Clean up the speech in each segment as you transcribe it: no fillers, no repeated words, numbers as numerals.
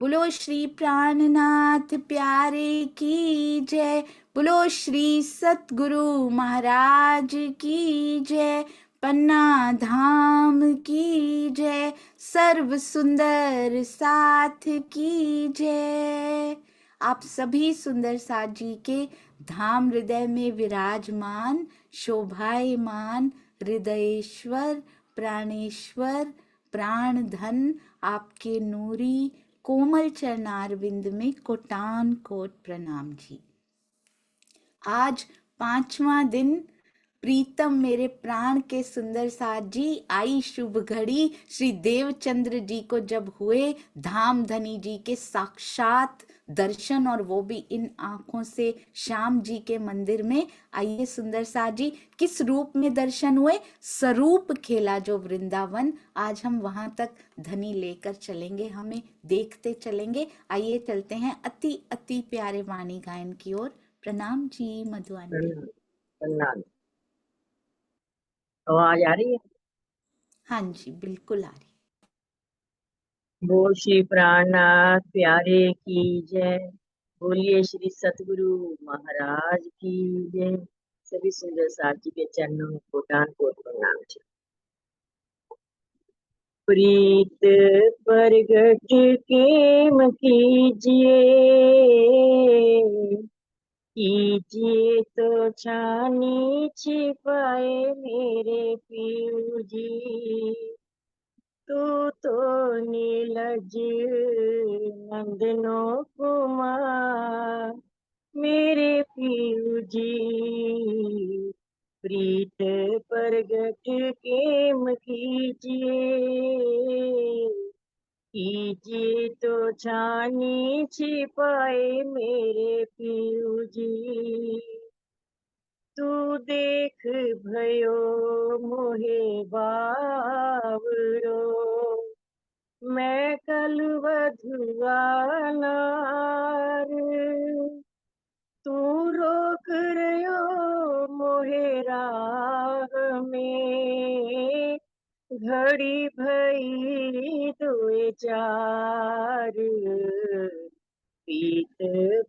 बोलो श्री प्राणनाथ प्यारे की जय। बोलो श्री सतगुरु महाराज की जय। पन्ना धाम की जय। सर्व सुंदर साथ की जय। आप सभी सुंदर साथ जी के धाम हृदय में विराजमान शोभायमान हृदयेश्वर प्राणेश्वर प्राण धन आपके नूरी कोमल चरणारविंद में कोटान कोट प्रणाम जी। आज 5वां दिन प्रीतम मेरे प्राण के सुंदर साथ जी आई शुभ घड़ी श्री देवचंद्र जी को जब हुए धाम धनी जी के साक्षात दर्शन, और वो भी इन आंखों से श्याम जी के मंदिर में। आइए सुंदर साथ जी किस रूप में दर्शन हुए, स्वरूप खेला जो वृंदावन, आज हम वहां तक धनी लेकर चलेंगे, हमें देखते चलेंगे। आइए चलते हैं अति अति प्यारे वाणी गायन की ओर। प्रणाम जी मधु आंटी। प्रणाम। आवाज आ रही है? हाँ जी बिल्कुल आ रही। बोल श्री प्राणनाथ प्यारे की जय। बोलिए श्री सतगुरु महाराज की जय। सभी सुंदर साथी के चरणों में कोटान कोट प्रणाम जी। प्रीत प्रगट केम कीजिए, कीजिए तो छानी छिपाए मेरे पीऊ जी। तू तो नीलज नंदनो कुमार मेरे पीऊ जी। प्रीत प्रगट केम कीजिए, कीजिए तो छानी छिपाए मेरे पीऊ जी। तू देख भयो मोहे बावरो, मैं कल वधुआ नार। तू रोक रयो मोहे राह में, घड़ी भई दुए चार। प्रीत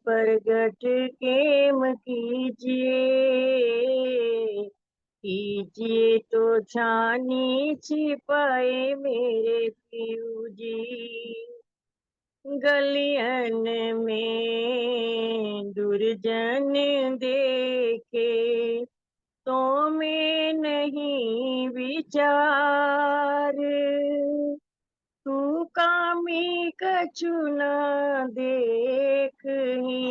प्रगट केम कीजिए, कीजिए तो छानी छिपाए मेरे पीऊ जी। गलियन में दुर्जन देखे तो मैं नहीं विचार। तू कामी कछु न देखही,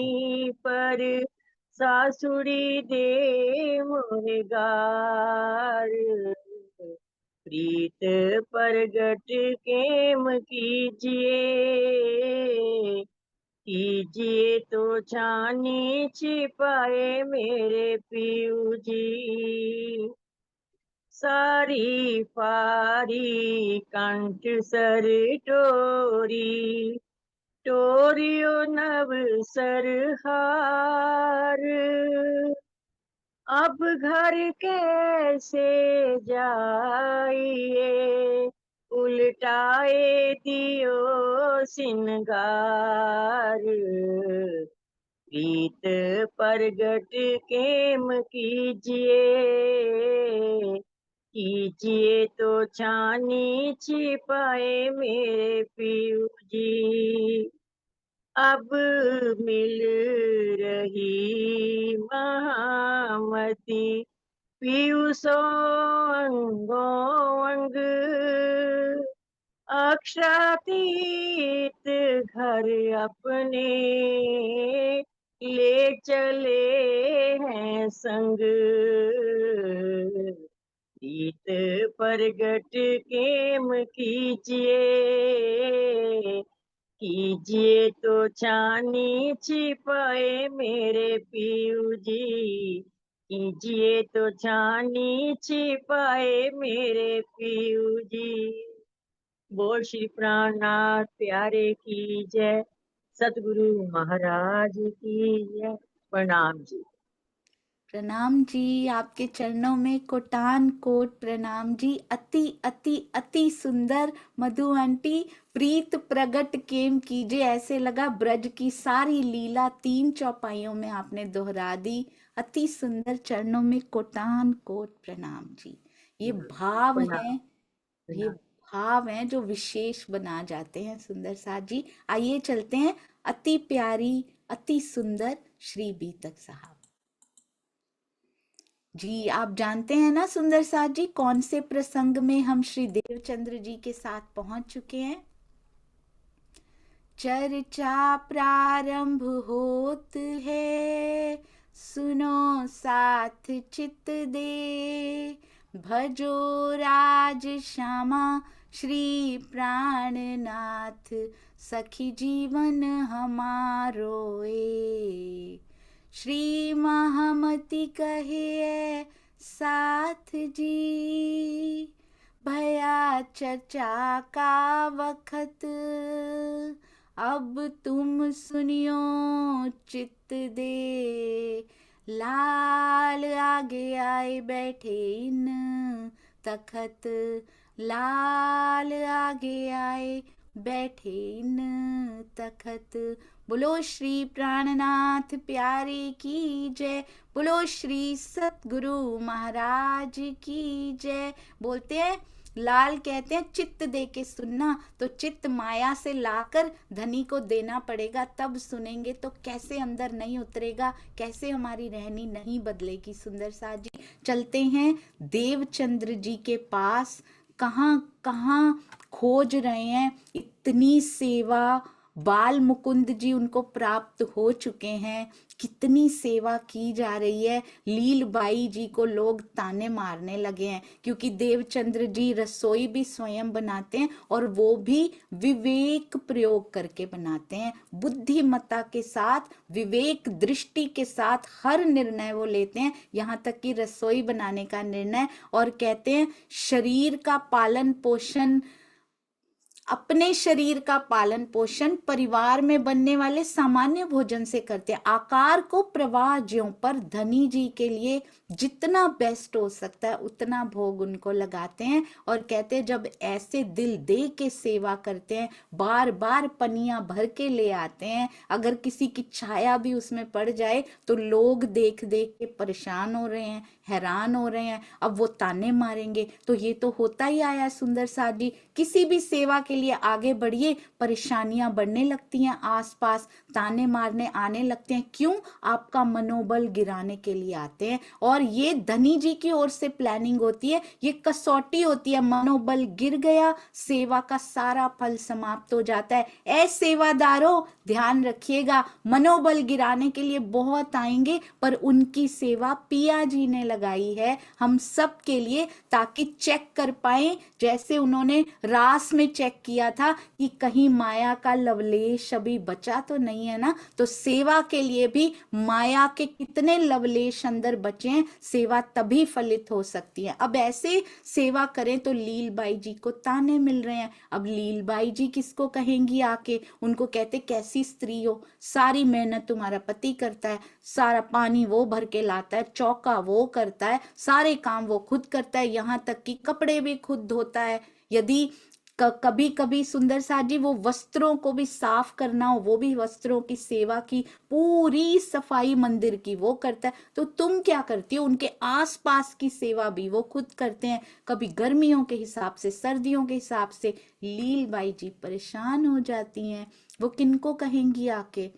पर सासुड़ी दे मोरे गार। प्रीत प्रगट केम कीजिए, कीजिए तो छानी छिपाए मेरे पीऊ जी। सारी फारी कंठ सर टोरी, टोरियो नव सरहार। अब घर कैसे जाइए, उल्टाए दियो सिनगार। प्रीत प्रगट केम कीजिए, कीजिए तो छानी छिपाए मेरे पीऊ जी। अब मिल रही महामती पीयूषो अंगो अंग। अक्षातीत घर अपने ले चले हैं संग। प्रीत प्रगट केम कीजिए, कीजिए तो छानी छिपाए मेरे पीऊ जी। कीजिए तो छानी छिपाए मेरे पीऊ जी। बोल श्री प्राणनाथ प्यारे की जय। सतगुरु महाराज की जय। प्रणाम जी। प्रणाम जी, आपके चरणों में कोटान कोट प्रणाम जी। अति अति अति सुंदर मधु आंटी, प्रीत प्रगट केम कीजिए। ऐसे लगा ब्रज की सारी लीला 3 चौपाइयों में आपने दोहरा दी। अति सुंदर, चरणों में कोटान कोट प्रणाम जी। ये भाव प्रणाम हैं, ये प्रणाम। भाव हैं जो विशेष बना जाते हैं सुंदर साथ जी। आइए चलते हैं अति प्यारी अति सुंदर श्री बीतक साहब जी। आप जानते हैं ना सुंदर साथ जी, कौन से प्रसंग में हम श्री देवचंद्र जी के साथ पहुंच चुके हैं। चर्चा प्रारंभ होत है, सुनो साथ चित दे, भजो राज श्यामा श्री प्राणनाथ, सखी जीवन हमारो ए। श्री महामति कहे साथ जी, भया चर्चा का वक्त, अब तुम सुनियो चित्त दे। लाल आगे आए बैठे इन तखत, लाल आगे आए बैठे इन तखत। बोलो श्री प्राणनाथ प्यारे की जय, बोलो श्री सतगुरु महाराज की जय। बोलते हैं, लाल कहते हैं चित्त दे के सुनना, तो चित्त माया से लाकर धनी को देना पड़ेगा, तब सुनेंगे। तो कैसे अंदर नहीं उतरेगा, कैसे हमारी रहनी नहीं बदलेगी। सुंदर साथ जी चलते हैं देवचंद्र जी के पास। कहाँ कहाँ खोज रहे हैं, इतनी सेवा बाल मुकुंद जी उनको प्राप्त हो चुके हैं, कितनी सेवा की जा रही है। लीलबाई जी को लोग ताने मारने लगे हैं, क्योंकि देवचंद्र जी रसोई भी स्वयं बनाते हैं और वो भी विवेक प्रयोग करके बनाते हैं। बुद्धिमत्ता के साथ, विवेक दृष्टि के साथ हर निर्णय वो लेते हैं, यहाँ तक कि रसोई बनाने का निर्णय। और कहते हैं शरीर का पालन पोषण, अपने शरीर का पालन पोषण परिवार में बनने वाले सामान्य भोजन से करते हैं। आकार को प्रवाह ज्यों पर धनी जी के लिए जितना बेस्ट हो सकता है उतना भोग उनको लगाते हैं। और कहते हैं जब ऐसे दिल दे के सेवा करते हैं, बार बार पनिया भर के ले आते हैं, अगर किसी की छाया भी उसमें पड़ जाए तो लोग देख देख के परेशान हो रहे हैं, हैरान हो रहे हैं, अब वो ताने मारेंगे। तो ये तो होता ही आया सुंदर साथ जी। किसी भी सेवा के लिए आगे बढ़िए, परेशानियां बढ़ने लगती हैं, आसपास ताने मारने आने लगते हैं। क्यों? आपका मनोबल गिराने के लिए आते हैं। और ये धनी जी की ओर से प्लानिंग होती है, ये कसौटी होती है। मनोबल गिर गया, सेवा का सारा फल समाप्त हो जाता है। ऐ सेवादारों ध्यान रखिएगा, मनोबल गिराने के लिए बहुत आएंगे, पर उनकी सेवा पिया जी ने लगाई है हम सब के लिए, ताकि चेक कर पाए, जैसे उन्होंने रास में चेक किया था कि कहीं माया का लवलेश अभी बचा तो नहीं है ना। तो सेवा के लिए भी माया के कितने लवलेश अंदर बचे हैं, सेवा तभी फलित हो सकती है। अब ऐसे सेवा करें तो लीलबाई जी को ताने मिल रहे हैं। अब लीलबाई जी किसको कहेंगी आके, उनको कहते कैसी स्त्री हो, सारी मेहनत तुम्हारा पति करता है, सारा पानी वो भर के लाता है, चौका वो करता है, सारे काम वो खुद करता है, यहाँ तक कि कपड़े भी खुद धोता है। यदि कभी कभी सुंदर साथ जी वो वस्त्रों को भी साफ करना हो, वो भी वस्त्रों की सेवा की, पूरी सफाई मंदिर की वो करता है, तो तुम क्या करती हो? उनके आसपास की सेवा भी वो खुद करते हैं, कभी गर्मियों के हिसाब से, सर्दियों के हिसाब से। लीलबाई जी परेशान हो जाती हैं, वो किनको कहेंगी आके,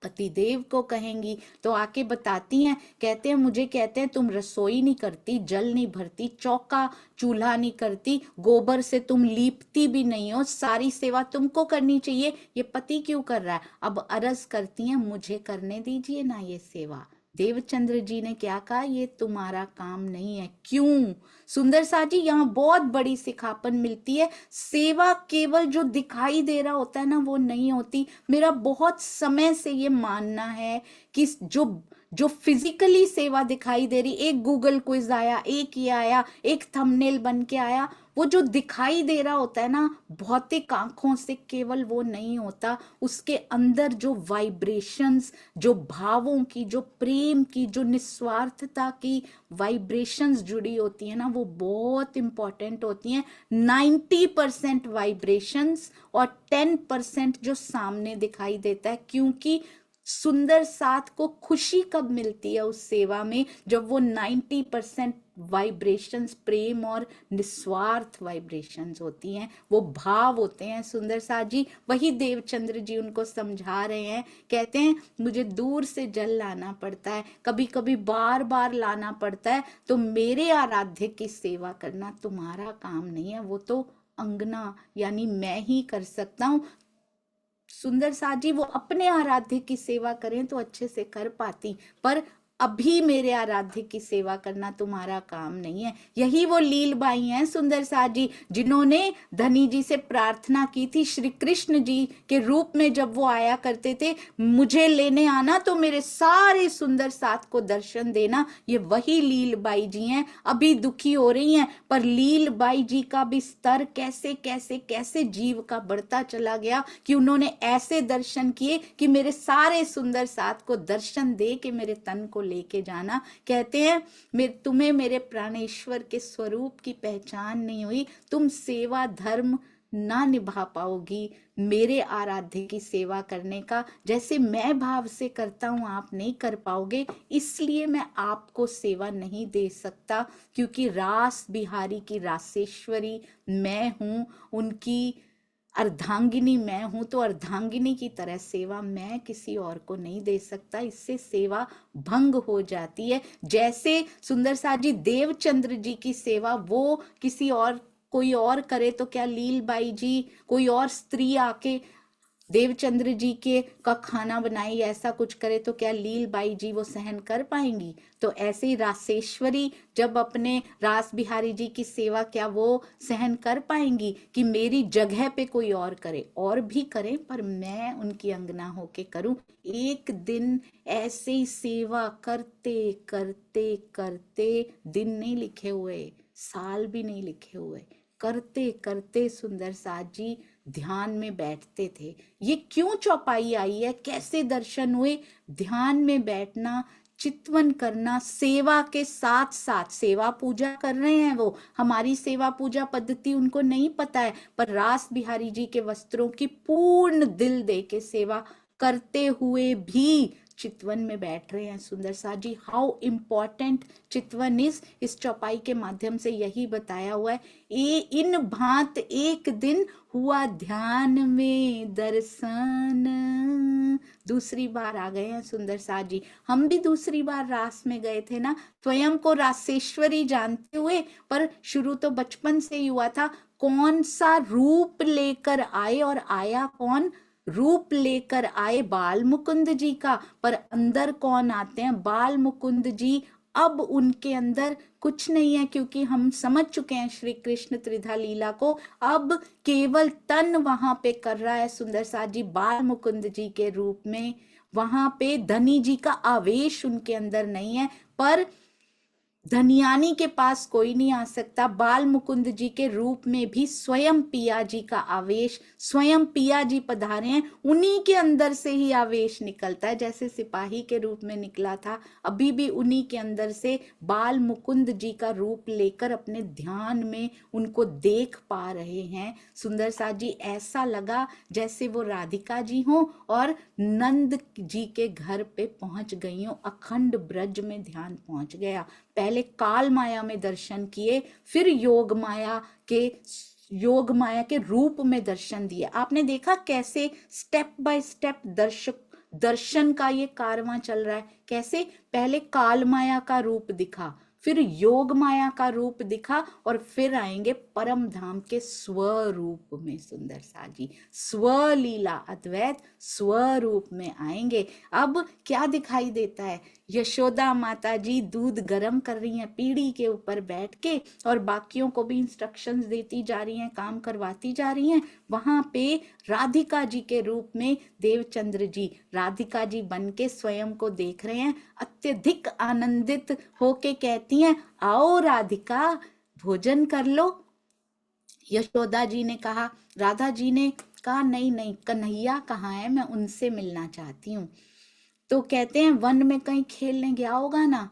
पतिदेव को कहेंगी। तो आके बताती हैं, कहते हैं मुझे, कहते हैं तुम रसोई नहीं करती, जल नहीं भरती, चौका चूल्हा नहीं करती, गोबर से तुम लीपती भी नहीं हो, सारी सेवा तुमको करनी चाहिए, ये पति क्यों कर रहा है? अब अरज करती हैं मुझे करने दीजिए ना ये सेवा। देवचंद्र जी ने क्या कहा, ये तुम्हारा काम नहीं है। क्यों? सुंदर साथ जी यहाँ बहुत बड़ी सिखापन मिलती है। सेवा केवल जो दिखाई दे रहा होता है ना वो नहीं होती। मेरा बहुत समय से ये मानना है कि जो जो फिजिकली सेवा दिखाई दे रही, एक गूगल क्विज आया, एक ये आया, एक थंबनेल बन के आया, वो जो दिखाई दे रहा होता है ना भौतिक आंखों से, केवल वो नहीं होता, उसके अंदर जो वाइब्रेशंस, जो भावों की, जो प्रेम की, जो निस्वार्थता की वाइब्रेशंस जुड़ी होती है ना, वो बहुत इंपॉर्टेंट होती हैं। 90% वाइब्रेशंस और 10% जो सामने दिखाई देता है, क्योंकि सुंदर साथ को खुशी कब मिलती है उस सेवा में, जब वो 90% वाइब्रेशंस, प्रेम और निस्वार्थ वाइब्रेशंस होती हैं, वो भाव होते हैं। सुंदर साथ जी, वही देवचंद्र जी उनको समझा रहे हैं, कहते हैं मुझे दूर से जल लाना पड़ता है, कभी कभी बार बार लाना पड़ता है, तो मेरे आराध्य की सेवा करना तुम्हारा काम नहीं है, वो तो अंगना यानी मैं ही कर सकता हूँ। सुंदर साथ जी वो अपने आराध्य की सेवा करें तो अच्छे से कर पाती, पर अभी मेरे आराध्य की सेवा करना तुम्हारा काम नहीं है। यही वो लीलबाई हैं सुंदर साथ जी, जिन्होंने धनी जी से प्रार्थना की थी, श्री कृष्ण जी के रूप में जब वो आया करते थे, मुझे लेने आना तो मेरे सारे सुंदर साथ को दर्शन देना। ये वही लीलबाई जी हैं, अभी दुखी हो रही हैं, पर लीलबाई जी का भी स्तर कैसे कैसे कैसे जीव का बढ़ता चला गया कि उन्होंने ऐसे दर्शन किए कि मेरे सारे सुंदर साथ को दर्शन दे के मेरे तन को लेके जाना। कहते हैं तुम्हें मेरे प्राणेश्वर के स्वरूप की पहचान नहीं हुई, तुम सेवा धर्म ना निभा पाओगी मेरे आराध्य की सेवा करने का, जैसे मैं भाव से करता हूं आप नहीं कर पाओगे, इसलिए मैं आपको सेवा नहीं दे सकता, क्योंकि रास बिहारी की रासेश्वरी मैं हूं, उनकी अर्धांगिनी मैं हूं, तो अर्धांगिनी की तरह सेवा मैं किसी और को नहीं दे सकता, इससे सेवा भंग हो जाती है। जैसे सुंदर साथ जी देवचंद्र जी की सेवा वो किसी और कोई और करे तो क्या लीलबाई जी, कोई और स्त्री आके देवचंद्र जी के का खाना बनाई, ऐसा कुछ करे तो क्या लीलबाई जी वो सहन कर पाएंगी? तो ऐसे ही रासेश्वरी जब अपने रास बिहारी जी की सेवा क्या वो सहन कर पाएंगी कि मेरी जगह पे कोई और करे? और भी करें पर मैं उनकी अंगना होके करूं। एक दिन ऐसे ही सेवा करते करते करते, दिन नहीं लिखे हुए, साल भी नहीं लिखे हुए, करते करते सुंदर साथ जी ध्यान में बैठते थे। ये क्यों चौपाई आई है, कैसे दर्शन हुए? ध्यान में बैठना, चितवन करना, सेवा के साथ साथ सेवा पूजा कर रहे हैं वो, हमारी सेवा पूजा पद्धति उनको नहीं पता है, पर रास बिहारी जी के वस्त्रों की पूर्ण दिल दे के सेवा करते हुए भी चितवन में बैठ रहे हैं सुंदर साथ जी। हाउ इम्पोर्टेंट चितवन इस चौपाई के माध्यम से यही बताया हुआ है। इन भांत एक दिन हुआ ध्यान में दर्शन, दूसरी बार आ गए हैं सुंदर साथ जी। हम भी दूसरी बार रास में गए थे ना, स्वयं को रासेश्वरी जानते हुए, पर शुरू तो बचपन से ही हुआ था। कौन सा रूप लेकर आए, और आया कौन? रूप लेकर आए बाल मुकुंद जी का, पर अंदर कौन आते हैं? बाल मुकुंद जी। अब उनके अंदर कुछ नहीं है, क्योंकि हम समझ चुके हैं श्री कृष्ण त्रिधा लीला को। अब केवल तन वहां पे कर रहा है सुंदर साथ जी बाल मुकुंद जी के रूप में, वहां पे धनी जी का आवेश उनके अंदर नहीं है, पर धनियानी के पास कोई नहीं आ सकता। बाल मुकुंद जी के रूप में भी स्वयं पिया जी का आवेश, स्वयं पिया जी पधारे हैं, उन्हीं के अंदर से ही आवेश निकलता है, जैसे सिपाही के रूप में निकला था, अभी भी उन्हीं के अंदर से बाल मुकुंद जी का रूप लेकर अपने ध्यान में उनको देख पा रहे हैं। सुंदर साथ जी ऐसा लगा जैसे वो राधिका जी हों और नंद जी के घर पे पहुंच गई हो, अखंड ब्रज में ध्यान पहुंच गया। पहले काल माया में दर्शन किए, फिर योग माया के रूप में दर्शन दिए। आपने देखा कैसे स्टेप बाय स्टेप दर्शन का ये कारवां चल रहा है। कैसे पहले काल माया का रूप दिखा, फिर योग माया का रूप दिखा, और फिर आएंगे परम धाम के स्वरूप में। सुंदर साथ जी स्वलीला अद्वैत स्वरूप में आएंगे। अब क्या दिखाई देता है? यशोदा माता जी दूध गर्म कर रही हैं पीढ़ी के ऊपर बैठ के, और बाकियों को भी इंस्ट्रक्शंस देती जा रही हैं, काम करवाती जा रही हैं। वहां पे राधिका जी के रूप में देवचंद्र जी राधिका जी बन के स्वयं को देख रहे हैं। अत्यधिक आनंदित होके कहती हैं, आओ राधिका, भोजन कर लो। यशोदा जी ने कहा, राधा जी ने कहा, नहीं नहीं, कन्हैया कहाँ है, मैं उनसे मिलना चाहती हूँ। तो कहते हैं वन में कहीं खेलने गया होगा ना।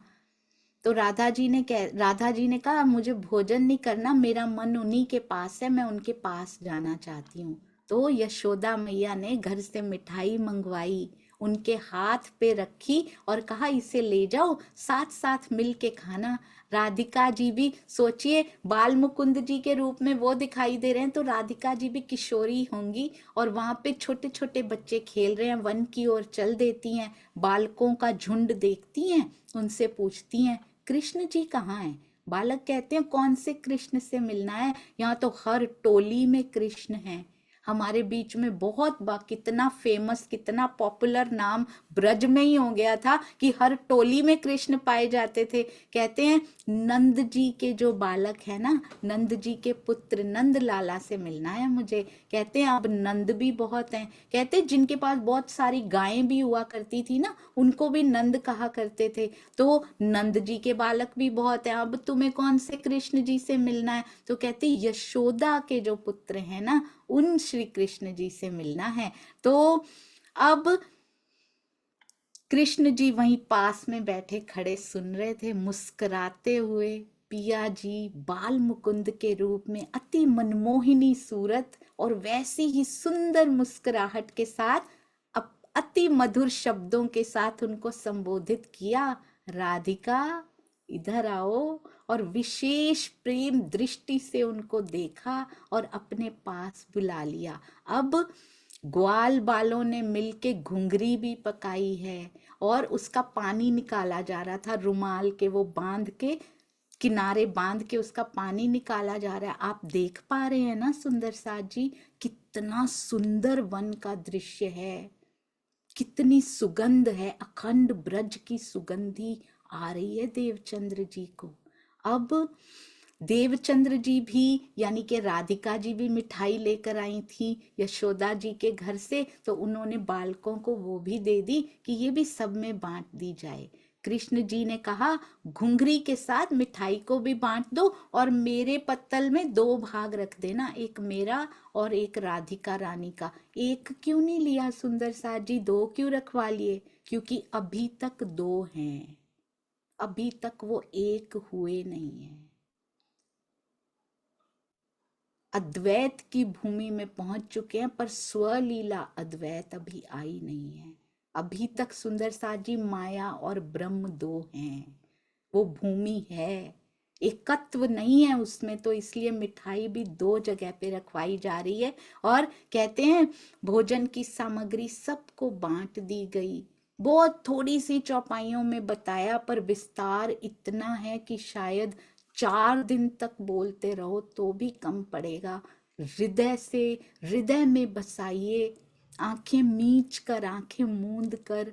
तो राधा जी ने कहा, मुझे भोजन नहीं करना, मेरा मन उन्हीं के पास है, मैं उनके पास जाना चाहती हूँ। तो यशोदा मैया ने घर से मिठाई मंगवाई, उनके हाथ पे रखी और कहा, इसे ले जाओ, साथ साथ मिल के खाना। राधिका जी भी सोचिए, बाल मुकुंद जी के रूप में वो दिखाई दे रहे हैं, तो राधिका जी भी किशोरी होंगी, और वहां पे छोटे छोटे बच्चे खेल रहे हैं। वन की ओर चल देती हैं, बालकों का झुंड देखती हैं, उनसे पूछती हैं, कृष्ण जी कहाँ हैं? बालक कहते हैं, कौन से कृष्ण से मिलना है, यहाँ तो हर टोली में कृष्ण हैं। हमारे बीच में कितना फेमस, कितना पॉपुलर नाम ब्रज में ही हो गया था कि हर टोली में कृष्ण पाए जाते थे। कहते हैं नंद जी के जो बालक है ना, नंद जी के पुत्र नंद लाला से मिलना है मुझे। कहते हैं अब नंद भी बहुत हैं। कहते हैं जिनके पास बहुत सारी गायें भी हुआ करती थी ना, उनको भी नंद कहा करते थे। तो नंद जी के बालक भी बहुत हैं, अब तुम्हें कौन से कृष्ण जी से मिलना है? तो कहते यशोदा के जो पुत्र हैं ना, उन श्री कृष्ण जी से मिलना है। तो अब कृष्ण जी वहीं पास में बैठे खड़े सुन रहे थे, मुस्कुराते हुए। पिया जी बाल मुकुंद के रूप में, अति मनमोहिनी सूरत और वैसी ही सुंदर मुस्कुराहट के साथ, अति मधुर शब्दों के साथ उनको संबोधित किया, राधिका इधर आओ। और विशेष प्रेम दृष्टि से उनको देखा और अपने पास बुला लिया। अब ग्वाल बालों ने मिलके घुंघरी भी पकाई है, और उसका पानी निकाला जा रहा था, रुमाल के वो बांध के, किनारे बांध के उसका पानी निकाला जा रहा है। आप देख पा रहे हैं ना सुंदर साथ जी, कितना सुंदर वन का दृश्य है, कितनी सुगंध है, अखंड ब्रज की सुगंधी आ रही है देवचंद्र जी को। अब देवचंद्र जी भी, यानी कि राधिका जी भी मिठाई लेकर आई थी यशोदा जी के घर से, तो उन्होंने बालकों को वो भी दे दी कि ये भी सब में बांट दी जाए। कृष्ण जी ने कहा, घुंघरी के साथ मिठाई को भी बांट दो, और मेरे पत्तल में 2 भाग रख देना, एक मेरा और एक राधिका रानी का। एक क्यों नहीं लिया सुंदर साथ जी, 2 क्यों रखवा लिए? क्योंकि अभी तक 2 हैं, अभी तक वो एक हुए नहीं है। अद्वैत की भूमि में पहुंच चुके हैं, पर स्वलीला अद्वैत अभी आई नहीं है। अभी तक सुंदर साथ जी माया और ब्रह्म 2 हैं, वो भूमि है, एकत्व नहीं है उसमें। तो इसलिए मिठाई भी 2 जगह पे रखवाई जा रही है। और कहते हैं भोजन की सामग्री सबको बांट दी गई। बहुत थोड़ी सी चौपाइयों में बताया, पर विस्तार इतना है कि शायद 4 दिन तक बोलते रहो तो भी कम पड़ेगा। हृदय से, हृदय में बसाइए, आंखें मीच कर, आंखें मूंद कर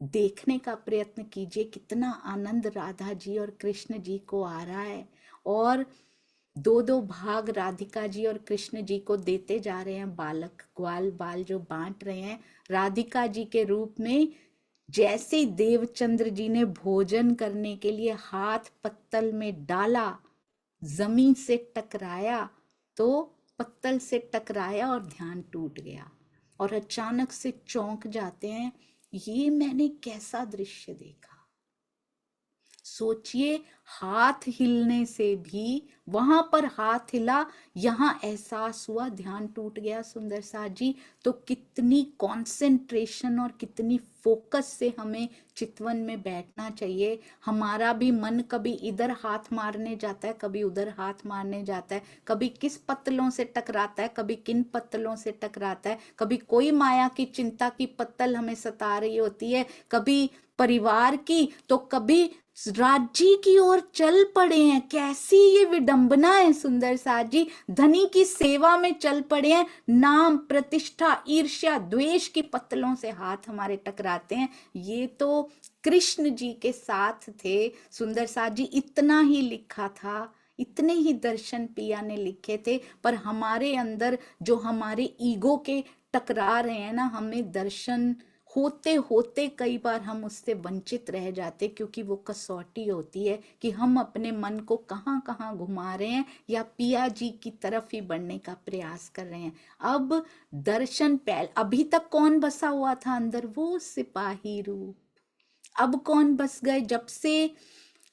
देखने का प्रयत्न कीजिए, कितना आनंद राधा जी और कृष्ण जी को आ रहा है। और 2-2 भाग राधिका जी और कृष्ण जी को देते जा रहे हैं, बालक ग्वाल बाल जो बांट रहे हैं राधिका जी के रूप में। जैसे ही देवचंद्र जी ने भोजन करने के लिए हाथ पत्तल में डाला, जमीन से टकराया, तो पत्तल से टकराया और ध्यान टूट गया, और अचानक से चौंक जाते हैं, ये मैंने कैसा दृश्य देखा। सोचिए, हाथ हिलने से भी, वहां पर हाथ हिला, यहाँ एहसास हुआ, ध्यान टूट गया सुंदर साथ जी। तो कितनी कंसंट्रेशन और कितनी फोकस से हमें चितवन में बैठना चाहिए। हमारा भी मन कभी इधर हाथ मारने जाता है, कभी उधर हाथ मारने जाता है, कभी किस पत्तलों से टकराता है, कभी किन पत्तलों से टकराता है, कभी कोई माया की चिंता की पत्तल हमें सता रही होती है, कभी परिवार की, तो कभी राज्य की ओर चल पड़े हैं। कैसी ये विडंबना है सुंदर साथ जी, धनी की सेवा में चल पड़े हैं। नाम, प्रतिष्ठा, ईर्ष्या, द्वेष की पत्तलों से हाथ हमारे टकराते हैं। ये तो कृष्ण जी के साथ थे सुंदर साथ जी। इतना ही लिखा था, इतने ही दर्शन पिया ने लिखे थे, पर हमारे अंदर जो हमारे ईगो के टकरा रहे हैं ना, हमें दर्शन होते होते कई बार हम उससे वंचित रह जाते, क्योंकि वो कसौटी होती है कि हम अपने मन को कहाँ कहाँ घुमा रहे हैं या पिया जी की तरफ ही बढ़ने का प्रयास कर रहे हैं। अब दर्शन पहल, अभी तक कौन बसा हुआ था अंदर? वो सिपाही रूप। अब कौन बस गए? जब से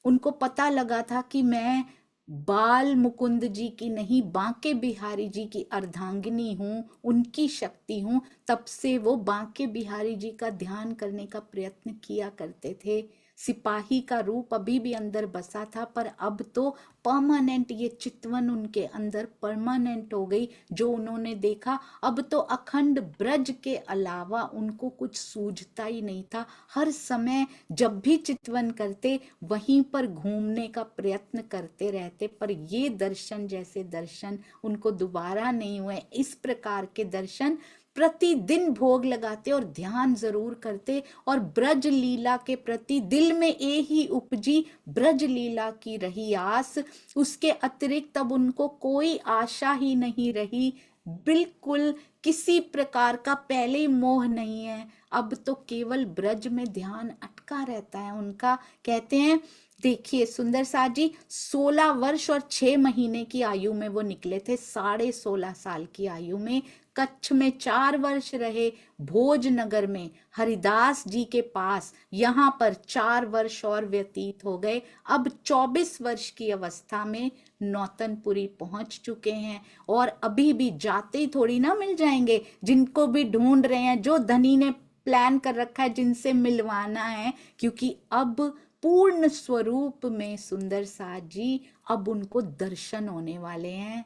उनको पता लगा था कि मैं बाल मुकुंद जी की नहीं, बांके बिहारी जी की अर्धांगिनी हूँ, उनकी शक्ति हूँ, तब से वो बांके बिहारी जी का ध्यान करने का प्रयत्न किया करते थे। सिपाही का रूप अभी भी अंदर बसा था, पर अब तो परमानेंट ये चितवन उनके अंदर परमानेंट हो गई। जो उन्होंने देखा, अब तो अखंड ब्रज के अलावा उनको कुछ सूझता ही नहीं था। हर समय जब भी चितवन करते, वहीं पर घूमने का प्रयत्न करते रहते, पर ये दर्शन जैसे दर्शन उनको दोबारा नहीं हुए। इस प्रकार के दर्शन प्रतिदिन भोग लगाते और ध्यान जरूर करते, और ब्रज लीला के प्रति दिल में एक ही उपजी, ब्रज लीला की रही आस। उसके अतिरिक्त अब उनको कोई आशा ही नहीं रही, बिल्कुल किसी प्रकार का पहले ही मोह नहीं है। अब तो केवल ब्रज में ध्यान अटका रहता है उनका। कहते हैं, देखिए सुंदर साथ जी, 16 वर्ष और 6 महीने की आयु में वो निकले थे, 16.5 साल की आयु में। कच्छ में 4 वर्ष रहे, भोजनगर में हरिदास जी के पास, यहाँ पर 4 वर्ष और व्यतीत हो गए। अब 24 वर्ष की अवस्था में नौतनपुरी पहुंच चुके हैं, और अभी भी जाते ही थोड़ी ना मिल जाएंगे। जिनको भी ढूंढ रहे हैं, जो धनी ने प्लान कर रखा है जिनसे मिलवाना है, क्योंकि अब पूर्ण स्वरूप में सुंदर साथ जी अब उनको दर्शन होने वाले हैं।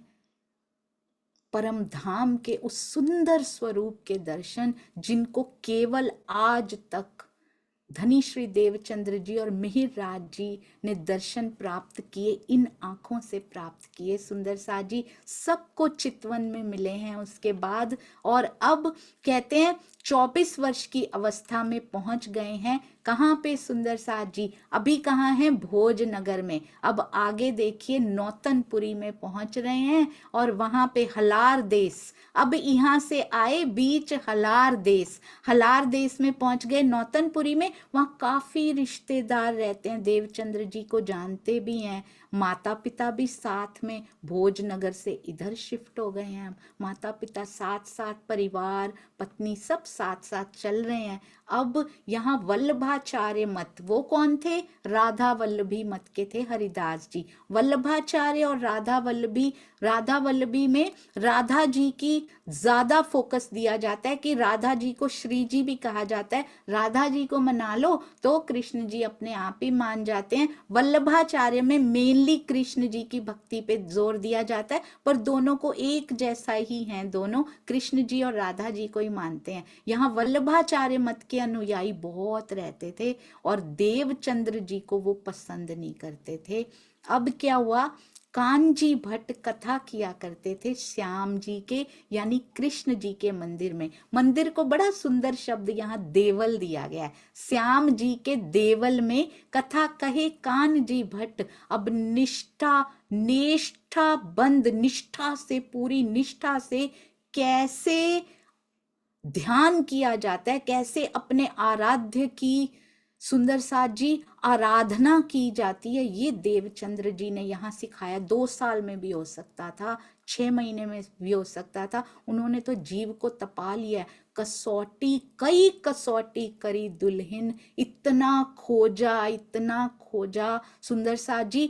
परम धाम के उस सुंदर स्वरूप के दर्शन, जिनको केवल आज तक धनी श्री देवचंद्र जी और मिहिर राज जी ने दर्शन प्राप्त किए, इन आंखों से प्राप्त किए। सुंदर साथ जी सबको चितवन में मिले हैं उसके बाद, और अब कहते हैं 24 वर्ष की अवस्था में पहुंच गए हैं। कहाँ पे सुंदर साथ जी? अभी कहाँ है? भोजनगर में। अब आगे देखिए, नौतनपुरी में पहुंच रहे हैं, और वहां पे हलार देश, अब यहाँ से आए बीच हलार देश, हलार देश में पहुंच गए नौतनपुरी में। वहाँ काफी रिश्तेदार रहते हैं, देवचंद्र जी को जानते भी हैं, माता पिता भी साथ में भोजनगर से इधर शिफ्ट हो गए हैं। माता पिता साथ साथ, परिवार पत्नी सब साथ साथ चल रहे हैं। अब यहाँ वल्लभाचार्य मत, वो कौन थे? राधा वल्लभी मत के थे हरिदास जी। वल्लभाचार्य और राधा वल्लभी, राधा वल्लभी में राधा जी की ज्यादा फोकस दिया जाता है, कि राधा जी को श्री जी भी कहा जाता है। राधा जी को मना लो तो कृष्ण जी अपने आप ही मान जाते हैं। वल्लभाचार्य में मेनली कृष्ण जी की भक्ति पे जोर दिया जाता है, पर दोनों को एक जैसा ही है, दोनों कृष्ण जी और राधा जी को ही मानते हैं। यहाँ वल्लभाचार्य मत के अनुयायी बहुत रहते थे, और देवचंद्र जी को वो पसंद नहीं करते थे। अब क्या हुआ? कांजी भट्ट कथा किया करते थे श्याम जी के, यानी कृष्ण जी के मंदिर में। मंदिर को बड़ा सुंदर शब्द यहाँ देवल दिया गया है। श्याम जी के देवल में कथा कहे कान्जी भट्ट। अब निष्ठा, निष्ठा बंद, निष्ठा से, पूरी निष्ठा से कैसे ध्यान किया जाता है, कैसे अपने आराध्य की सुंदर साथ जी आराधना की जाती है, ये देवचंद्र जी ने यहाँ सिखाया। 2 साल में भी हो सकता था, 6 महीने में भी हो सकता था। उन्होंने तो जीव को तपा लिया। कसौटी, कई कसौटी करी दुल्हन, इतना खोजा, इतना खोजा। सुंदर साथ जी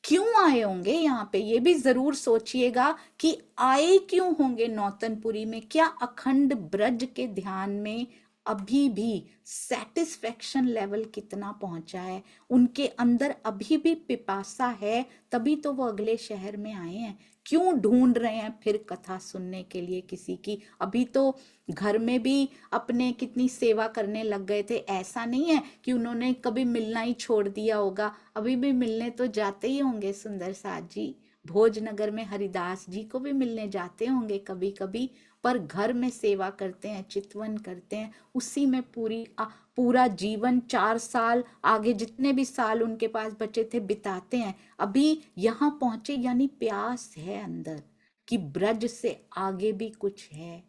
क्यों आए होंगे यहाँ पे, ये भी जरूर सोचिएगा कि आए क्यों होंगे नौतनपुरी में। क्या अखंड ब्रज के ध्यान में अभी भी सेटिस्फेक्शन लेवल कितना पहुंचा है, उनके अंदर अभी भी पिपासा है, तभी तो वो अगले शहर में आए हैं। क्यों ढूंढ रहे हैं फिर कथा सुनने के लिए किसी की? अभी तो घर में भी अपने कितनी सेवा करने लग गए थे। ऐसा नहीं है कि उन्होंने कभी मिलना ही छोड़ दिया होगा, अभी भी मिलने तो जाते ही होंगे। सुंदर साथ जी भोजनगर में हरिदास जी को भी मिलने जाते होंगे कभी कभी, पर घर में सेवा करते हैं, चितवन करते हैं, उसी में पूरा जीवन 4 साल आगे जितने भी साल उनके पास बचे थे बिताते हैं। अभी यहाँ पहुंचे यानी प्यास है अंदर कि ब्रज से आगे भी कुछ है।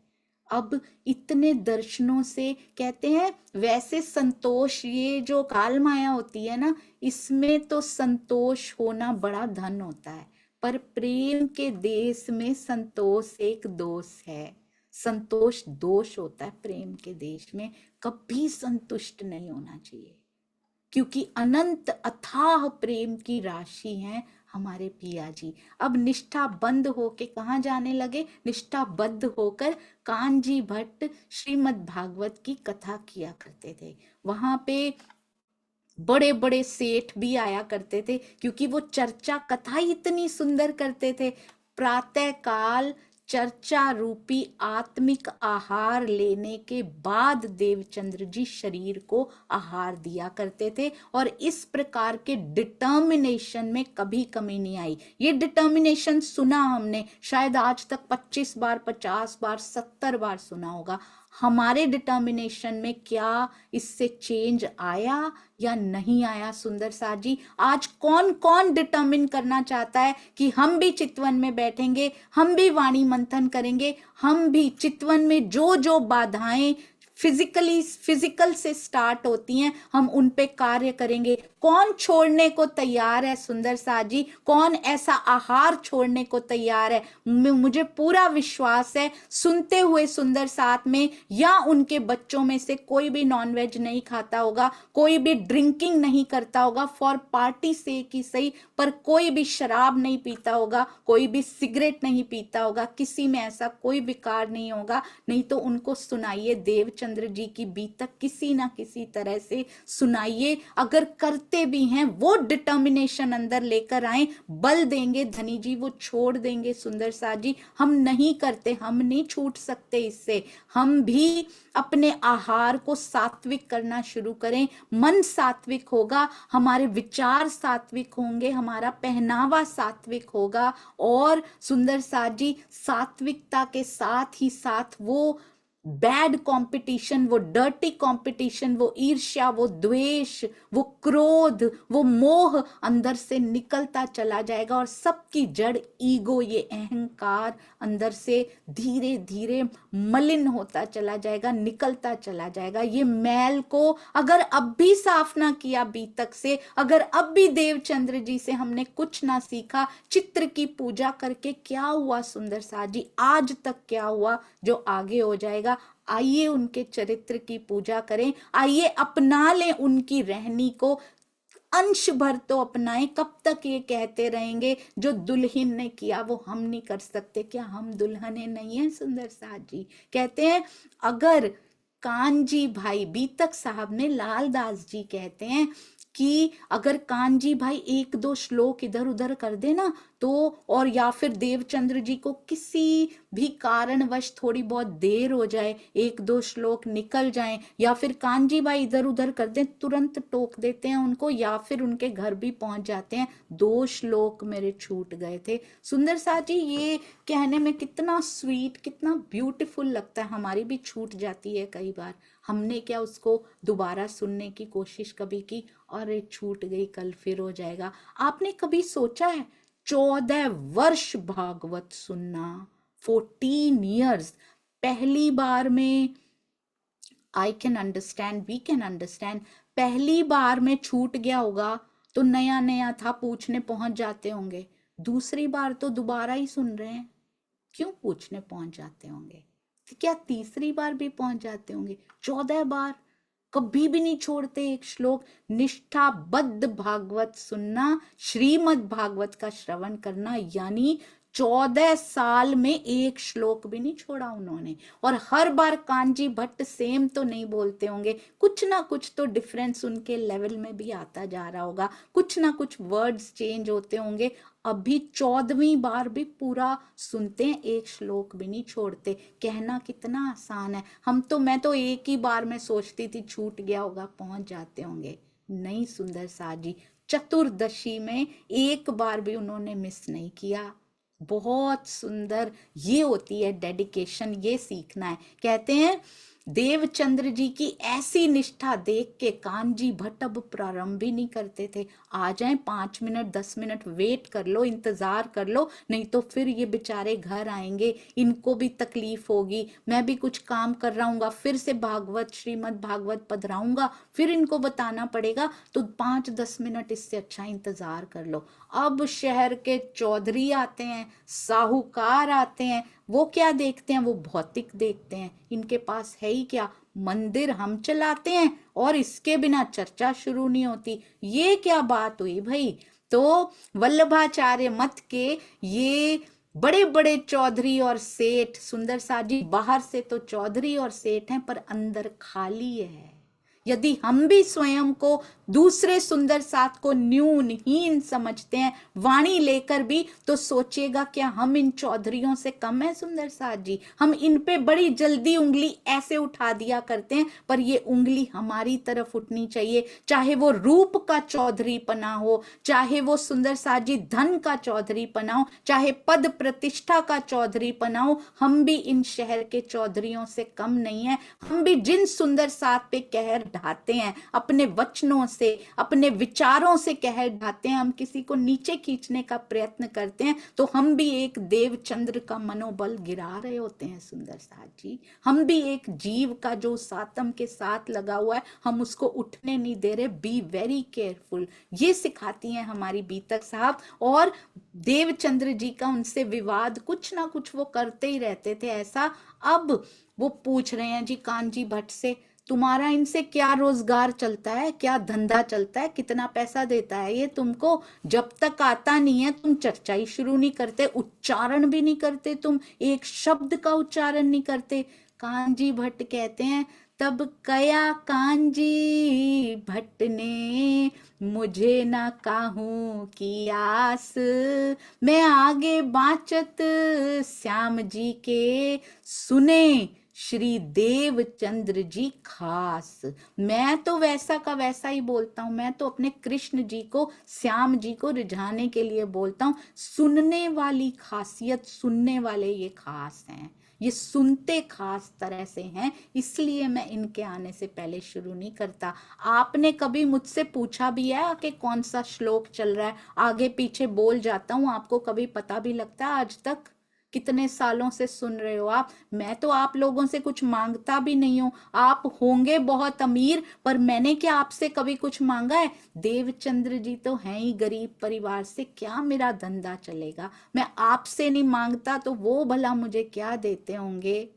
अब इतने दर्शनों से कहते हैं, वैसे संतोष, ये जो काल माया होती है ना, इसमें तो संतोष होना बड़ा धन होता है, पर प्रेम के देश में संतोष एक दोष है। संतोष दोष होता है प्रेम के देश में। कभी संतुष्ट नहीं होना चाहिए, क्योंकि अनंत अथाह प्रेम की राशि हैं हमारे पिया जी। अब निष्ठा बंद होके कहाँ जाने लगे? निष्ठा बद्ध होकर कानजी भट्ट श्रीमद् भागवत की कथा किया करते थे। वहां पे बड़े बड़े सेठ भी आया करते थे, क्योंकि वो चर्चा कथा ही इतनी सुंदर करते थे। प्रातः काल चर्चा रूपी आत्मिक आहार लेने के बाद देवचंद्र जी शरीर को आहार दिया करते थे, और इस प्रकार के डिटर्मिनेशन में कभी कमी नहीं आई। ये डिटर्मिनेशन सुना हमने शायद आज तक 25 बार, 50 बार, 70 बार सुना होगा। हमारे डिटर्मिनेशन में क्या इससे चेंज आया या नहीं आया? सुंदर साथ जी, आज कौन कौन डिटर्मिन करना चाहता है कि हम भी चितवन में बैठेंगे, हम भी वाणी मंथन करेंगे, हम भी चितवन में जो जो बाधाएं फिजिकल से स्टार्ट होती हैं, हम उन पे कार्य करेंगे। कौन छोड़ने को तैयार है? सुंदर साथ जी, कौन ऐसा आहार छोड़ने को तैयार है? मुझे पूरा विश्वास है सुनते हुए सुंदर साथ में या उनके बच्चों में से कोई भी नॉनवेज नहीं खाता होगा, कोई भी ड्रिंकिंग नहीं करता होगा, फॉर पार्टी से की सही, पर कोई भी शराब नहीं पीता होगा, कोई भी सिगरेट नहीं पीता होगा, किसी में ऐसा कोई विकार नहीं होगा। नहीं तो उनको सुनाइए देवचंद्र जी की बीतक किसी ना किसी तरह से सुनाइए। अगर करते भी हैं वो डिटर्मिनेशन अंदर लेकर आए, बल देंगे धनी जी, वो छोड़ देंगे। सुंदर साथ जी, हम नहीं करते, हम नहीं छूट सकते इससे। हम भी अपने आहार को सात्विक करना शुरू करें। मन सात्विक होगा, हमारे विचार सात्विक होंगे, हमारा पहनावा सात्विक होगा, और सुंदर साथ जी सात्विकता के साथ ही साथ वो बैड कंपटीशन, वो डर्टी कंपटीशन, वो ईर्ष्या, वो द्वेष, वो क्रोध, वो मोह अंदर से निकलता चला जाएगा, और सबकी जड़ ईगो, ये अहंकार अंदर से धीरे धीरे मलिन होता चला जाएगा, निकलता चला जाएगा। ये मैल को अगर अब भी साफ ना किया बीतक से, अगर अब भी देवचंद्र जी से हमने कुछ ना सीखा, चित्र की पूजा करके क्या हुआ सुंदर साथ जी? आज तक क्या हुआ जो आगे हो जाएगा? आइए उनके चरित्र की पूजा करें, आइए अपना लें उनकी रहनी को, अंश भर तो अपनाएं। कब तक ये कहते रहेंगे जो दुल्हन ने किया वो हम नहीं कर सकते? क्या हम दुल्हने नहीं हैं? सुंदर साथ जी कहते हैं, अगर कानजी भाई, बीतक साहब ने लालदास जी कहते हैं कि अगर कानजी भाई एक दो श्लोक इधर उधर कर देना तो, और या फिर देवचंद्र जी को किसी भी कारणवश थोड़ी बहुत देर हो जाए, एक दो श्लोक निकल जाएं, या फिर कानजी भाई इधर उधर कर दें, तुरंत टोक देते हैं उनको, या फिर उनके घर भी पहुंच जाते हैं, 2 श्लोक मेरे छूट गए थे। सुंदर साथ जी, ये कहने में कितना स्वीट, कितना ब्यूटीफुल लगता है। हमारी भी छूट जाती है कई बार, हमने क्या उसको दोबारा सुनने की कोशिश कभी की, और ये छूट गई, कल फिर हो जाएगा। आपने कभी सोचा है 14 वर्ष भागवत सुनना, 14 years, पहली बार में I can understand, we can understand, पहली बार में छूट गया होगा तो नया नया था, पूछने पहुंच जाते होंगे। दूसरी बार तो दोबारा ही सुन रहे हैं, क्यों पूछने पहुंच जाते होंगे? तो क्या तीसरी बार भी पहुंच जाते होंगे? 14 बार कभी भी नहीं छोड़ते एक श्लोक। निष्ठाबद्ध भागवत सुनना, श्रीमद् भागवत का श्रवण करना, यानी 14 साल में एक श्लोक भी नहीं छोड़ा उन्होंने। और हर बार कांजी भट्ट सेम तो नहीं बोलते होंगे, कुछ ना कुछ तो डिफरेंस उनके लेवल में भी आता जा रहा होगा, कुछ ना कुछ वर्ड्स चेंज होते होंगे। अभी 14वीं बार भी पूरा सुनते हैं, एक श्लोक भी नहीं छोड़ते। कहना कितना आसान है, मैं तो एक ही बार में सोचती थी छूट गया होगा, पहुंच जाते होंगे। नहीं सुंदर सा जी, चतुर्दशी में एक बार भी उन्होंने मिस नहीं किया। बहुत सुंदर, ये होती है डेडिकेशन, ये सीखना है। कहते हैं देवचंद्र जी की ऐसी निष्ठा देख के कानजी भट्ट अब प्रारंभ भी नहीं करते थे। आ जाएं 5 मिनट 10 मिनट वेट कर लो, इंतजार कर लो, नहीं तो फिर ये बेचारे घर आएंगे, इनको भी तकलीफ होगी। मैं भी कुछ काम कर रहा हूँ, फिर से भागवत श्रीमद् भागवत पधराऊंगा, फिर इनको बताना पड़ेगा, तो 5-10 मिनट इससे अच्छा इंतजार कर लो। अब शहर के चौधरी आते हैं, साहूकार आते हैं, वो क्या देखते हैं, वो भौतिक देखते हैं। इनके पास है ही क्या, मंदिर हम चलाते हैं और इसके बिना चर्चा शुरू नहीं होती। ये क्या बात हुई भाई। तो वल्लभाचार्य मत के ये बड़े बड़े चौधरी और सेठ, सुंदर सा जी बाहर से तो चौधरी और सेठ हैं, पर अंदर खाली है। यदि हम भी स्वयं को दूसरे सुंदर साथ को न्यूनहीन समझते हैं वाणी लेकर भी, तो सोचिएगा क्या हम इन चौधरियों से कम है सुंदर साथ जी। हम इन पे बड़ी जल्दी उंगली ऐसे उठा दिया करते हैं, पर ये उंगली हमारी तरफ उठनी चाहिए। चाहे वो रूप का चौधरी पना हो, चाहे वो सुंदर साथ जी धन का चौधरी पना हो, चाहे पद प्रतिष्ठा का चौधरी पना हो, हम भी इन शहर के चौधरियों से कम नहीं है। हम भी जिन सुंदर साथ पे कहर ढाते हैं, अपने वचनों से, अपने विचारों से कहर ढाते हैं, हम किसी को नीचे खींचने का प्रयत्न करते हैं, तो हम भी एक देवचंद्र का मनोबल गिरा रहे होते हैं सुंदर साथ जी। हम भी एक जीव का जो सातम के साथ लगा हुआ है, हम उसको उठने नहीं दे रहे। बी वेरी केयरफुल, ये सिखाती हैं हमारी बीतक साहब। और देवचंद्र जी का उनसे विवाद कुछ ना कुछ वो करते ही रहते थे ऐसा। अब वो पूछ रहे हैं जी कानजी भट्ट से, तुम्हारा इनसे क्या रोजगार चलता है, क्या धंधा चलता है, कितना पैसा देता है ये तुमको। जब तक आता नहीं है तुम चर्चा ही शुरू नहीं करते, उच्चारण भी नहीं करते, तुम एक शब्द का उच्चारण नहीं करते। कानजी भट्ट कहते हैं, तब कया कांजी भट्ट ने मुझे ना काहू की आस, मैं आगे बाचत श्याम जी के सुने श्री देवचंद्र जी खास। मैं तो वैसा का वैसा ही बोलता हूं, मैं तो अपने कृष्ण जी को, श्याम जी को रिझाने के लिए बोलता हूं। सुनने वाली खासियत, सुनने वाले ये खास हैं, ये सुनते खास तरह से हैं, इसलिए मैं इनके आने से पहले शुरू नहीं करता। आपने कभी मुझसे पूछा भी है कि कौन सा श्लोक चल रहा है, आगे पीछे बोल जाता हूं, आपको कभी पता भी लगता है आज तक? कितने सालों से सुन रहे हो आप। मैं तो आप लोगों से कुछ मांगता भी नहीं हूं, आप होंगे बहुत अमीर, पर मैंने क्या आपसे कभी कुछ मांगा है? देवचंद्र जी तो हैं ही गरीब परिवार से, क्या मेरा धंधा चलेगा। मैं आपसे नहीं मांगता तो वो भला मुझे क्या देते होंगे।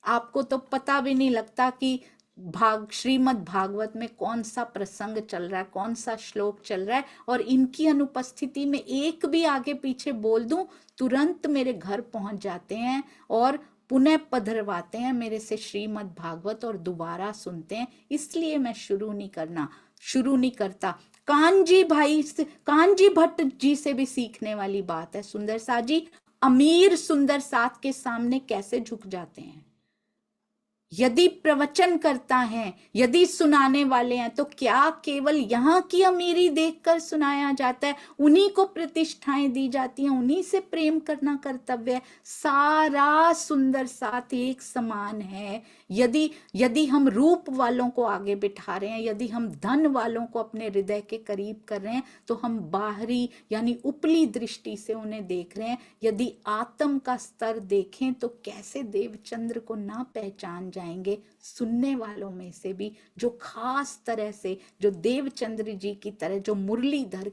आपको तो पता भी नहीं लगता कि श्रीमद् भागवत में कौन सा प्रसंग चल रहा है, कौन सा श्लोक चल रहा है। और इनकी अनुपस्थिति में एक भी आगे पीछे बोल दूं, तुरंत मेरे घर पहुंच जाते हैं और पुनः पधरवाते हैं मेरे से श्रीमद् भागवत और दोबारा सुनते हैं। इसलिए मैं शुरू नहीं करता। कानजी भाई से, कानजी भट्ट जी से भी सीखने वाली बात है सुंदर सा जी। अमीर सुंदर साथ के सामने कैसे झुक जाते हैं। यदि प्रवचन करता है, यदि सुनाने वाले हैं, तो क्या केवल यहाँ की अमीरी देखकर सुनाया जाता है? उन्हीं को प्रतिष्ठाएं दी जाती हैं, उन्हीं से प्रेम करना कर्तव्य है। सारा सुंदर साथ एक समान है। यदि हम रूप वालों को आगे बिठा रहे हैं, यदि हम धन वालों को अपने हृदय के करीब कर रहे हैं, तो हम बाहरी यानी उपली दृष्टि से उन्हें देख रहे हैं। यदि आत्म का स्तर देखें तो कैसे देवचंद्र को ना पहचान जाएंगे। सुनने वालों में से भी जो खास तरह से, जो देवचंद्र जी की तरह, जो मुरलीधर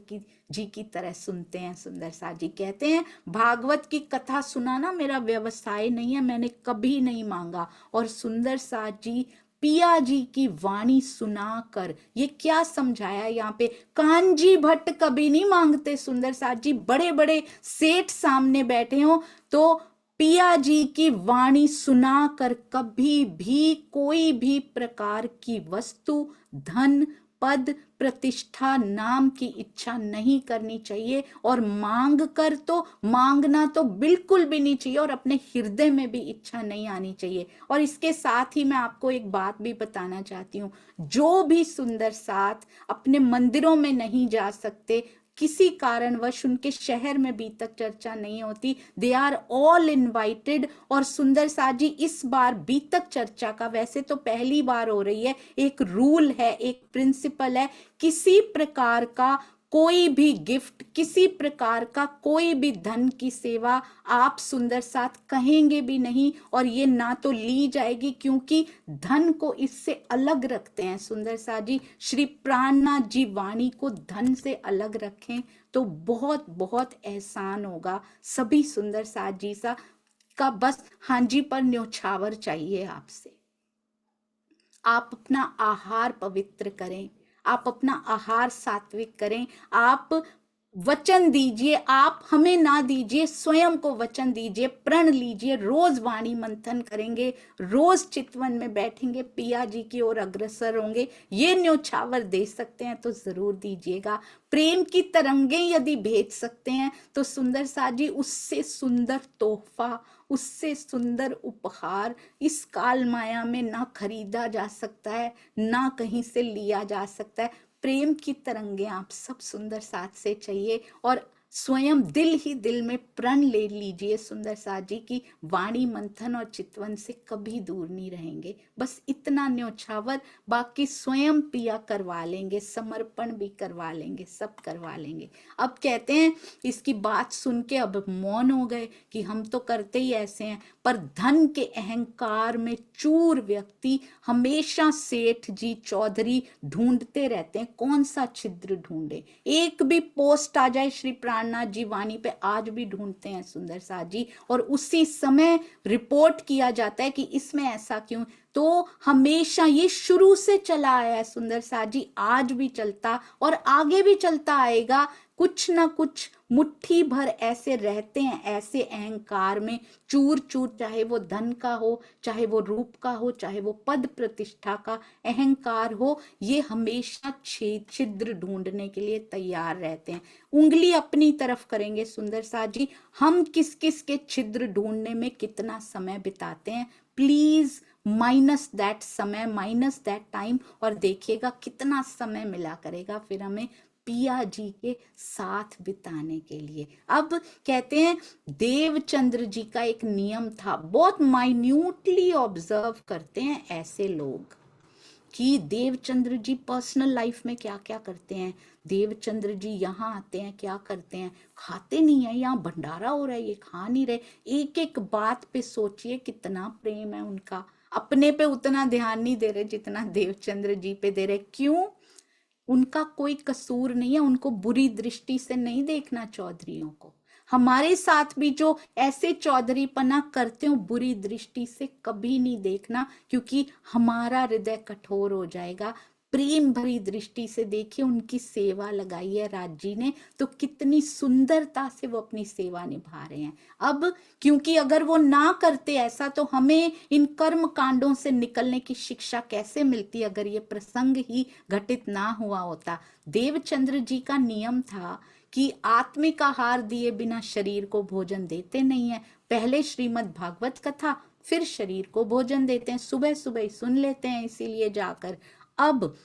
जी की तरह सुनते हैं। सुंदर सा जी कहते हैं, भागवत की कथा सुनाना मेरा व्यवसाय नहीं है, मैंने कभी नहीं मांगा। और सुंदर सा जी पिया जी की वाणी सुनाकर। ये क्या समझाया यहाँ पे, कांजी भट्ट कभी नहीं मांगते सुंदर साथ जी, बड़े बड़े सेठ सामने बैठे हो तो पिया जी की वाणी सुनाकर कभी भी कोई भी प्रकार की वस्तु, धन, पद, प्रतिष्ठा, नाम की इच्छा नहीं करनी चाहिए। और मांग कर तो मांगना तो बिल्कुल भी नहीं चाहिए, और अपने हृदय में भी इच्छा नहीं आनी चाहिए। और इसके साथ ही मैं आपको एक बात भी बताना चाहती हूँ, जो भी सुंदर साथ अपने मंदिरों में नहीं जा सकते, किसी कारणवश उनके शहर में बीतक चर्चा नहीं होती, दे आर ऑल इनवाइटेड। और सुंदर साथ जी इस बार बीतक चर्चा का वैसे तो पहली बार हो रही है, एक रूल है, एक प्रिंसिपल है, किसी प्रकार का कोई भी गिफ्ट, किसी प्रकार का कोई भी धन की सेवा आप सुंदर साथ कहेंगे भी नहीं, और ये ना तो ली जाएगी, क्योंकि धन को इससे अलग रखते हैं सुंदर साथ जी। श्री प्राणनाथ जी वाणी को धन से अलग रखें तो बहुत बहुत एहसान होगा सभी सुंदर साथ जी सा का। बस हाँ जी पर न्योछावर चाहिए आपसे। आप अपना आहार पवित्र करें, आप अपना आहार सात्विक करें, आप वचन दीजिए, आप हमें ना दीजिए, स्वयं को वचन दीजिए, प्रण लीजिए, रोज वाणी मंथन करेंगे, रोज चितवन में बैठेंगे, पिया जी की ओर अग्रसर होंगे। ये न्योछावर दे सकते हैं तो जरूर दीजिएगा। प्रेम की तरंगे यदि भेज सकते हैं तो सुंदर साथ जी उससे सुंदर तोहफा, उससे सुंदर उपहार इस काल माया में ना खरीदा जा सकता है, ना कहीं से लिया जा सकता है। प्रेम की तरंगे आप सब सुंदर साथ से चाहिए, और स्वयं दिल ही दिल में प्रण ले लीजिए सुंदर साथ जी की वाणी मंथन और चितवन से कभी दूर नहीं रहेंगे। बस इतना न्योछावर, बाकी स्वयं पिया करवा लेंगे, समर्पण भी करवा लेंगे, सब करवा लेंगे। अब कहते हैं इसकी बात सुन के अब मौन हो गए कि हम तो करते ही ऐसे हैं, पर धन के अहंकार में चूर व्यक्ति हमेशा सेठ जी चौधरी ढूंढते रहते हैं, कौन सा छिद्र ढूंढे। एक भी पोस्ट आ जाए श्री प्राणनाथ जी वाणी पे आज भी ढूंढते हैं सुंदर साथ जी, और उसी समय रिपोर्ट किया जाता है कि इसमें ऐसा क्यों। तो हमेशा ये शुरू से चला आया है सुंदर साथ जी, आज भी चलता और आगे भी चलता आएगा। कुछ ना कुछ मुट्ठी भर ऐसे रहते हैं, ऐसे अहंकार में चूर चूर, चाहे वो धन का हो, चाहे वो रूप का हो, चाहे वो पद प्रतिष्ठा का अहंकार हो, ये हमेशा छिद्र ढूंढने के लिए तैयार रहते हैं। उंगली अपनी तरफ करेंगे सुंदर साथ जी, हम किस किस के छिद्र ढूंढने में कितना समय बिताते हैं, प्लीज माइनस दैट समय, माइनस दैट टाइम, और देखिएगा कितना समय मिला करेगा फिर हमें पिया जी के साथ बिताने के लिए। अब कहते हैं देवचंद्र जी का एक नियम था, बहुत माइन्यूटली ऑब्जर्व करते हैं ऐसे लोग कि देवचंद्र जी पर्सनल लाइफ में क्या क्या करते हैं। देवचंद्र जी यहाँ आते हैं, क्या करते हैं, खाते नहीं है, यहाँ भंडारा हो रहा है ये खा नहीं रहे। एक एक बात पे सोचिए कितना प्रेम है उनका, अपने पे उतना ध्यान नहीं दे रहे जितना देवचंद्र जी पे दे रहे। क्यों? उनका कोई कसूर नहीं है, उनको बुरी दृष्टि से नहीं देखना चौधरियों को। हमारे साथ भी जो ऐसे चौधरी पना करते हो बुरी दृष्टि से कभी नहीं देखना, क्योंकि हमारा हृदय कठोर हो जाएगा। प्रेम भरी दृष्टि से देखिए, उनकी सेवा लगाई है राज जी ने, तो कितनी सुंदरता से वो अपनी सेवा निभा रहे हैं। अब क्योंकि अगर वो ना करते ऐसा तो हमें इन कर्म कांडों से निकलने की शिक्षा कैसे मिलती अगर ये प्रसंग ही घटित ना हुआ होता। देवचंद्र जी का नियम था कि आत्मिक आहार दिए बिना शरीर को भोजन देते नहीं है। पहले श्रीमद् भागवत कथा, फिर शरीर को भोजन देते हैं, सुबह सुबह ही सुन लेते हैं इसीलिए जाकर। अब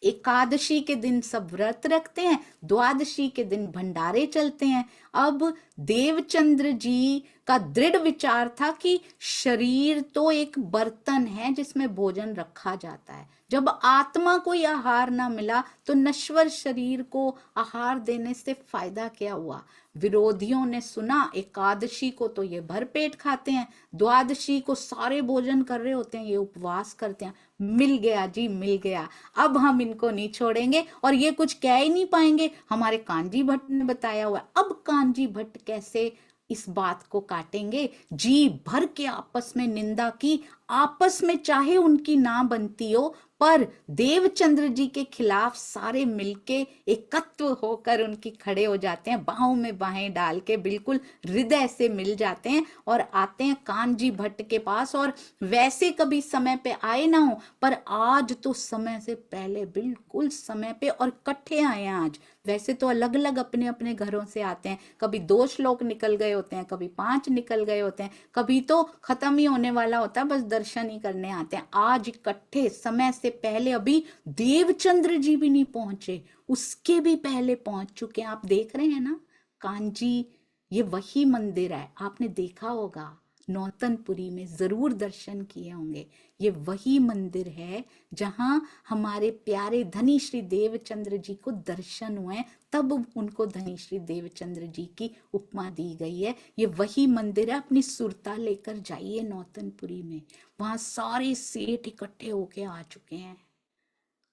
एकादशी के दिन सब व्रत रखते हैं, द्वादशी के दिन भंडारे चलते हैं। अब देवचंद्र जी का दृढ़ विचार था कि शरीर तो एक बर्तन है जिसमें भोजन रखा जाता है, जब आत्मा को यह आहार ना मिला तो नश्वर शरीर को आहार देने से फायदा क्या हुआ। विरोधियों ने सुना एकादशी को तो ये भरपेट खाते हैं, द्वादशी को सारे भोजन कर रहे होते हैं, ये उपवास करते हैं। मिल गया जी, मिल गया, अब हम इनको नहीं छोड़ेंगे, और ये कुछ कह ही नहीं पाएंगे, हमारे कांजी भट्ट ने बताया हुआ। अब कांजी भट्ट कैसे इस बात को काटेंगे, जी भर के आपस में निंदा की, आपस में चाहे उनकी ना बनती हो, पर देवचंद्र जी के खिलाफ सारे मिलके एकत्व होकर उनकी खड़े हो जाते हैं, बाहों में बाहें डाल के बिल्कुल हृदय से मिल जाते हैं और आते हैं कानजी भट्ट के पास। और वैसे कभी समय पे आए ना हो, पर आज तो समय से पहले बिल्कुल समय पे और इकट्ठे आए हैं आज। वैसे तो अलग अलग अपने अपने घरों से आते हैं, कभी 2 श्लोक निकल गए होते हैं, कभी 5 निकल गए होते हैं, कभी तो खत्म ही होने वाला होता है, बस दर्शन ही करने आते हैं। आज इकट्ठे समय से पहले, अभी देवचंद्र जी भी नहीं पहुंचे, उसके भी पहले पहुंच चुके हैं। आप देख रहे हैं ना कांजी, ये वही मंदिर है, आपने देखा होगा नौतनपुरी में, जरूर दर्शन किए होंगे। ये वही मंदिर है जहां हमारे प्यारे धनी श्री देवचंद्र जी को दर्शन हुए, तब उनको धनी श्री देवचंद्र जी की उपमा दी गई है। ये वही मंदिर है, अपनी सुरता लेकर जाइए नौतनपुरी में, वहां सारे सेठ इकट्ठे होके आ चुके हैं।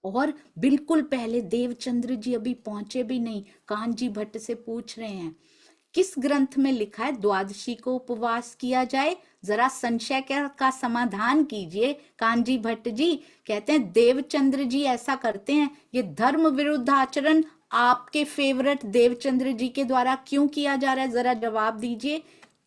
और बिल्कुल पहले देवचंद्र जी अभी पहुंचे भी नहीं, कानजी भट्ट से पूछ रहे हैं किस ग्रंथ में लिखा है द्वादशी को उपवास किया जाए, जरा संशय का समाधान कीजिए कानजी भट्ट जी। कहते हैं देवचंद्र जी ऐसा करते हैं, ये धर्म विरुद्ध आचरण आपके फेवरेट देवचंद्र जी के द्वारा क्यों किया जा रहा है, जरा जवाब दीजिए।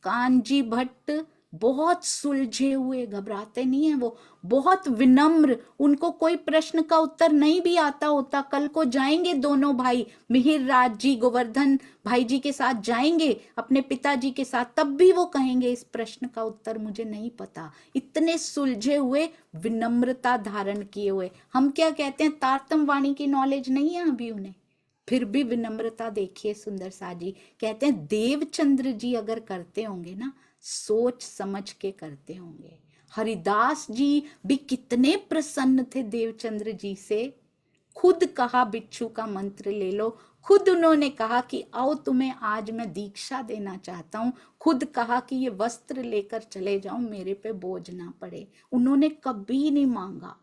कानजी भट्ट बहुत सुलझे हुए, घबराते नहीं है वो, बहुत विनम्र, उनको कोई प्रश्न का उत्तर नहीं भी आता होता, कल को जाएंगे दोनों भाई मिहिर राज जी, गोवर्धन भाई जी के साथ जाएंगे अपने पिताजी के साथ, तब भी वो कहेंगे इस प्रश्न का उत्तर मुझे नहीं पता। इतने सुलझे हुए, विनम्रता धारण किए हुए। हम क्या कहते हैं, तारतम वाणी की नॉलेज नहीं है अभी उन्हें, फिर भी विनम्रता देखिए। सुंदर सा जी कहते हैं देवचंद्र जी अगर करते होंगे ना, सोच समझ के करते होंगे। हरिदास जी भी कितने प्रसन्न थे देवचंद्र जी से, खुद कहा बिच्छू का मंत्र ले लो, खुद उन्होंने कहा कि आओ तुम्हें आज मैं दीक्षा देना चाहता हूं, खुद कहा कि ये वस्त्र लेकर चले जाओ, मेरे पे बोझ ना पड़े। उन्होंने कभी नहीं मांगा,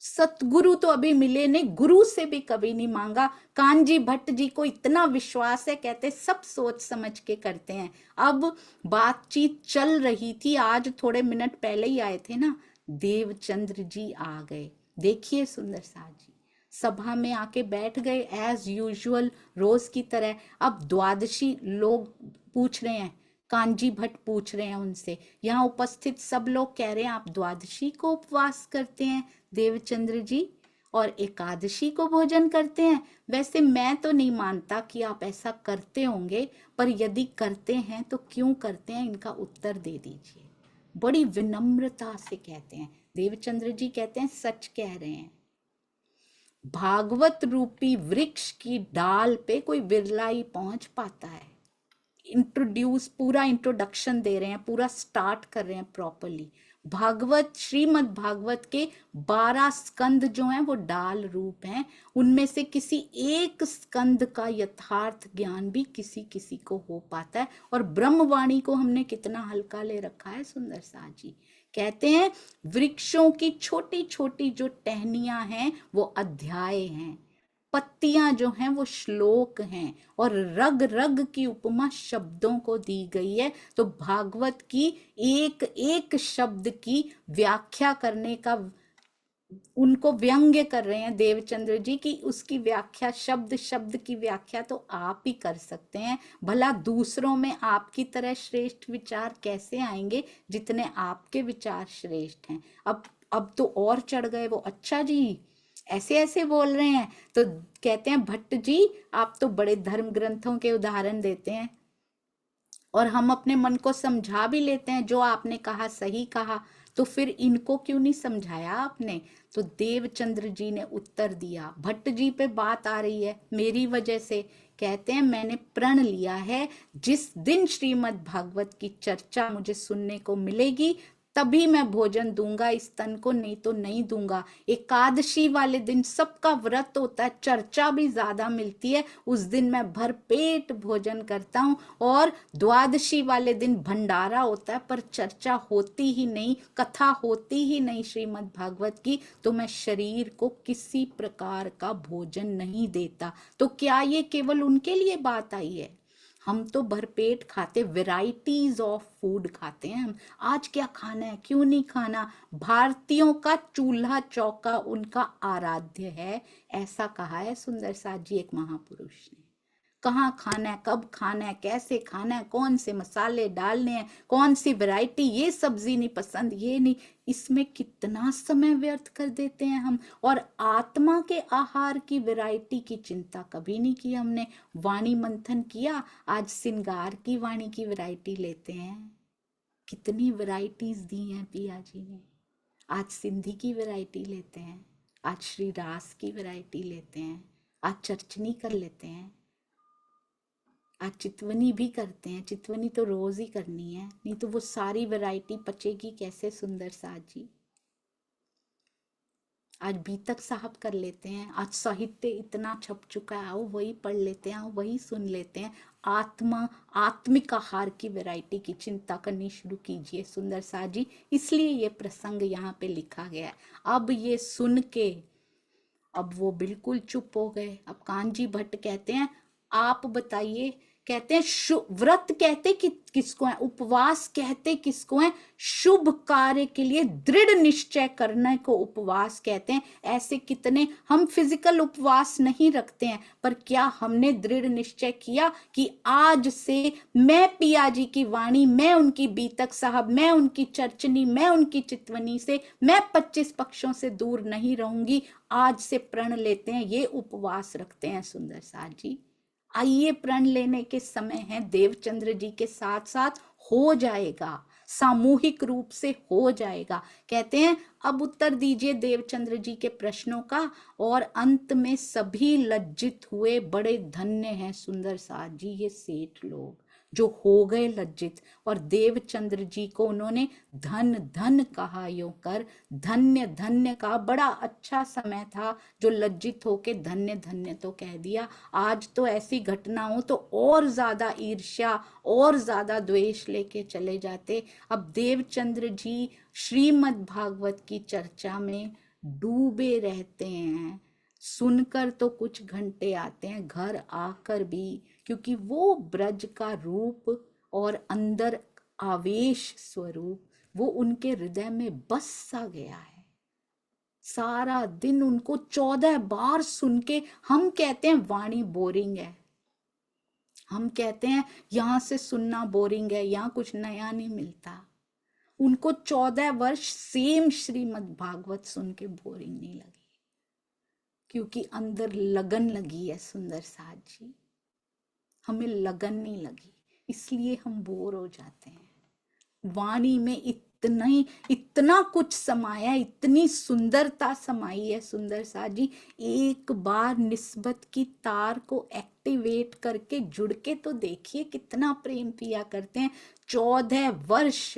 सतगुरु तो अभी मिले नहीं, गुरु से भी कभी नहीं मांगा। कानजी भट्ट जी को इतना विश्वास है, कहते सब सोच समझ के करते हैं। अब बातचीत चल रही थी, आज थोड़े मिनट पहले ही आए थे ना, देवचंद्र जी आ गए। देखिए सुंदर सा जी सभा में आके बैठ गए एज यूजुअल, रोज की तरह। अब द्वादशी लोग पूछ रहे हैं, कांजी भट्ट पूछ रहे हैं उनसे, यहाँ उपस्थित सब लोग कह रहे हैं आप द्वादशी को उपवास करते हैं देवचंद्र जी, और एकादशी को भोजन करते हैं। वैसे मैं तो नहीं मानता कि आप ऐसा करते होंगे, पर यदि करते हैं तो क्यों करते हैं, इनका उत्तर दे दीजिए। बड़ी विनम्रता से कहते हैं देवचंद्र जी, कहते हैं सच कह रहे हैं। भागवत रूपी वृक्ष की डाल पे कोई बिरला ही पहुंच पाता है। इंट्रोड्यूस, पूरा इंट्रोडक्शन दे रहे हैं, पूरा स्टार्ट कर रहे हैं प्रॉपरली। भागवत, श्रीमद् भागवत के 12 स्कंद जो हैं वो डाल रूप हैं, उनमें से किसी एक स्कंद का यथार्थ ज्ञान भी किसी किसी को हो पाता है। और ब्रह्मवाणी को हमने कितना हल्का ले रखा है। सुंदर सा जी कहते हैं वृक्षों की छोटी छोटी जो टहनियां हैं वो अध्याय हैं, पत्तियां जो हैं वो श्लोक हैं, और रग रग की उपमा शब्दों को दी गई है। तो भागवत की एक एक शब्द की व्याख्या करने का, उनको व्यंग्य कर रहे हैं देवचंद्र जी की, उसकी व्याख्या, शब्द शब्द की व्याख्या तो आप ही कर सकते हैं। भला दूसरों में आपकी तरह श्रेष्ठ विचार कैसे आएंगे जितने आपके विचार श्रेष्ठ हैं। अब तो और चढ़ गए वो, अच्छा जी ऐसे ऐसे बोल रहे हैं। तो कहते हैं भट्ट जी आप तो बड़े धर्म ग्रंथों के उदाहरण देते हैं, और हम अपने मन को समझा भी लेते हैं, जो आपने कहा सही कहा, तो फिर इनको क्यों नहीं समझाया आपने। तो देवचंद्र जी ने उत्तर दिया, भट्ट जी पे बात आ रही है मेरी वजह से। कहते हैं मैंने प्रण लिया है जिस दिन श्रीमद् भागवत की चर्चा मुझे सुनने को मिलेगी तभी मैं भोजन दूंगा इस तन को, नहीं तो नहीं दूंगा। एकादशी वाले दिन सबका व्रत होता है, चर्चा भी ज्यादा मिलती है, उस दिन मैं भर पेट भोजन करता हूँ। और द्वादशी वाले दिन भंडारा होता है पर चर्चा होती ही नहीं, कथा होती ही नहीं श्रीमद् भागवत की, तो मैं शरीर को किसी प्रकार का भोजन नहीं देता। तो क्या ये केवल उनके लिए बात आई है? हम तो भरपेट खाते, वैरायटीज ऑफ फूड खाते हैं हम। आज क्या खाना है, क्यों नहीं खाना। भारतीयों का चूल्हा चौका उनका आराध्य है, ऐसा कहा है सुंदर साथ जी एक महापुरुष ने। कहाँ खाना है, कब खाना है, कैसे खाना है, कौन से मसाले डालने हैं, कौन सी वैरायटी, ये सब्जी नहीं पसंद, ये नहीं, इसमें कितना समय व्यर्थ कर देते हैं हम। और आत्मा के आहार की वैरायटी की चिंता कभी नहीं की हमने। वाणी मंथन किया, आज श्रृंगार की वाणी की वैरायटी लेते हैं। कितनी वैरायटीज दी हैं पिया जी ने। आज सिंधी की वैरायटी लेते हैं, आज श्री रास की वैरायटी लेते हैं, आज चर्चनी कर लेते हैं, आज चितवनी भी करते हैं। चितवनी तो रोज ही करनी है, नहीं तो वो सारी वैरायटी पचेगी कैसे सुंदर साथ जी। आज बीतक साहब कर लेते हैं, आज साहित्य इतना छप चुका है, आओ वही पढ़ लेते हैं, आओ वही सुन लेते हैं। आत्मा, आत्मिक आहार की वैरायटी की चिंता करनी शुरू कीजिए सुंदर साथ जी। इसलिए ये प्रसंग यहाँ पे लिखा गया है। अब ये सुन के अब वो बिल्कुल चुप हो गए। अब कांजी भट्ट कहते हैं, आप बताइए, कहते हैं व्रत कहते किसको है, उपवास कहते किसको है, शुभ कार्य के लिए दृढ़ निश्चय करने को उपवास कहते हैं। ऐसे कितने, हम फिजिकल उपवास नहीं रखते हैं, पर क्या हमने दृढ़ निश्चय किया कि आज से मैं पिया जी की वाणी, मैं उनकी बीतक साहब, मैं उनकी चर्चनी, मैं उनकी चितवनी से, मैं 25 पक्षों से दूर नहीं रहूंगी। आज से प्रण लेते हैं, ये उपवास रखते हैं सुंदर साथ जी। आइए, प्रण लेने के समय है, देवचंद्र जी के साथ साथ हो जाएगा, सामूहिक रूप से हो जाएगा। कहते हैं अब उत्तर दीजिए देवचंद्र जी के प्रश्नों का। और अंत में सभी लज्जित हुए, बड़े धन्य हैं सुंदर साथ जी ये सेठ लोग जो हो गए लज्जित। और देवचंद्र जी को उन्होंने धन धन कहा, यूं कर धन्य धन्य का। बड़ा अच्छा समय था जो लज्जित होके धन्य धन्य तो कह दिया। आज तो ऐसी घटना हो तो और ज्यादा ईर्ष्या और ज्यादा द्वेष लेके चले जाते। अब देवचंद्र जी श्रीमद् भागवत की चर्चा में डूबे रहते हैं, सुनकर तो कुछ घंटे आते हैं, घर आकर भी, क्योंकि वो ब्रज का रूप और अंदर आवेश स्वरूप वो उनके हृदय में बस सा गया है। सारा दिन उनको 14 बार सुन के, हम कहते हैं वाणी बोरिंग है, हम कहते हैं यहां से सुनना बोरिंग है, यहां कुछ नया नहीं मिलता। उनको 14 वर्ष सेम श्रीमद् भागवत सुन के बोरिंग नहीं लगी, क्योंकि अंदर लगन लगी है सुंदर साथ जी। हमें लगन नहीं लगी, इसलिए हम बोर हो जाते हैं। वाणी में इतना कुछ समाया, इतनी सुंदरता समाई है सुंदर साथ जी। एक बार निस्बत की तार को एक्टिवेट करके जुड़ के तो देखिए कितना प्रेम पिया करते हैं। 14 वर्ष,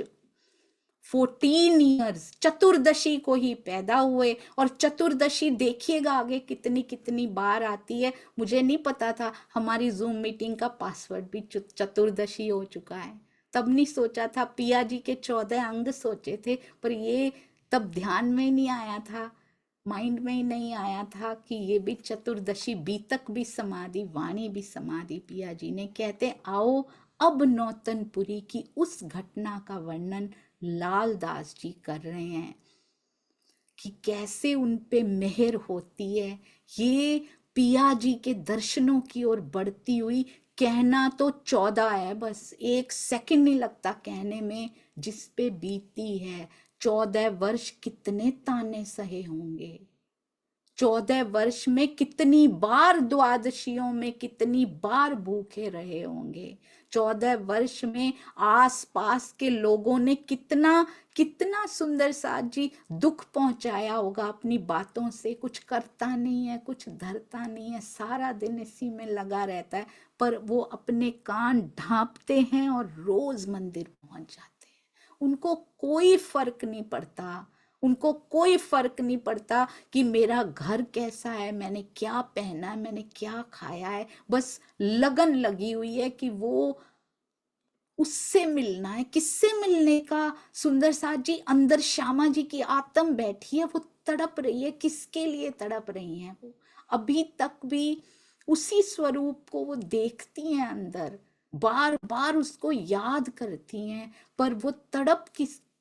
14 ईयर्स, चतुर्दशी को ही पैदा हुए, और चतुर्दशी देखिएगा आगे कितनी कितनी बार आती है। मुझे नहीं पता था हमारी जूम मीटिंग का पासवर्ड भी चतुर्दशी हो चुका है। तब नहीं सोचा था, पिया जी के 14 अंग सोचे थे, पर ये तब ध्यान में ही नहीं आया था, माइंड में ही नहीं आया था कि ये भी चतुर्दशी, बीतक भी समाधि, वाणी भी समाधि पिया जी ने। कहते आओ अब नौतनपुरी की उस घटना का वर्णन लाल दास जी कर रहे हैं कि कैसे उन पे मेहर होती है। ये पिया जी के दर्शनों की ओर बढ़ती हुई, कहना तो 14 है, बस 1 सेकंड नहीं लगता कहने में, जिस पे बीती है 14 वर्ष। कितने ताने सहे होंगे 14 वर्ष में, कितनी बार द्वादशियों में, कितनी बार भूखे रहे होंगे 14 वर्ष में। आस पास के लोगों ने कितना कितना सुंदर साथ जी दुख पहुंचाया होगा अपनी बातों से। कुछ करता नहीं है, कुछ धरता नहीं है, सारा दिन इसी में लगा रहता है, पर वो अपने कान ढांपते हैं और रोज मंदिर पहुंच जाते हैं। उनको कोई फर्क नहीं पड़ता, उनको कोई फर्क नहीं पड़ता कि मेरा घर कैसा है, मैंने क्या पहना है, मैंने क्या खाया है। बस लगन लगी हुई है कि वो उससे मिलना है। किससे मिलने का सुंदर साथ जी? अंदर श्यामा जी की आत्म बैठी है, वो तड़प रही है। किसके लिए तड़प रही है? वो अभी तक भी उसी स्वरूप को वो देखती हैं अंदर, बार बार उसको याद करती हैं, पर वो तड़प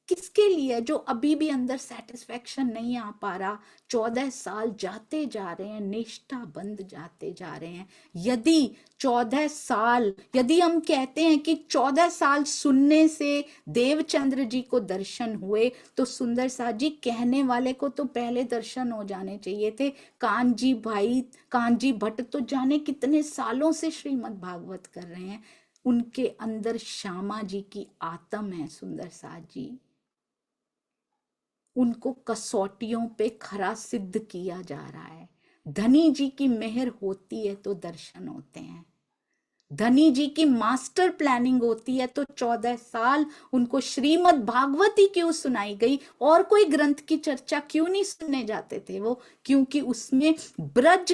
किसके लिए, जो अभी भी अंदर सेटिस्फेक्शन नहीं आ पा रहा। 14 साल जाते जा रहे हैं, निष्ठा बंद जाते जा रहे हैं। यदि 14 साल, यदि हम कहते हैं कि 14 साल सुनने से देवचंद्र जी को दर्शन हुए, तो सुंदर साथ जी कहने वाले को तो पहले दर्शन हो जाने चाहिए थे। कानजी भाई, कानजी भट्ट तो जाने कितने सालों से श्रीमद् भागवत कर रहे हैं, उनके अंदर श्यामा जी की आत्म है सुंदर साथ जी। उनको कसौटियों पे खरा सिद्ध किया जा रहा है। धनी जी की मेहर होती है तो दर्शन होते हैं, धनी जी की मास्टर प्लानिंग होती है तो 14 साल उनको श्रीमद् भागवत ही क्यों सुनाई गई, और कोई ग्रंथ की चर्चा क्यों नहीं सुनने जाते थे वो, क्योंकि उसमें ब्रज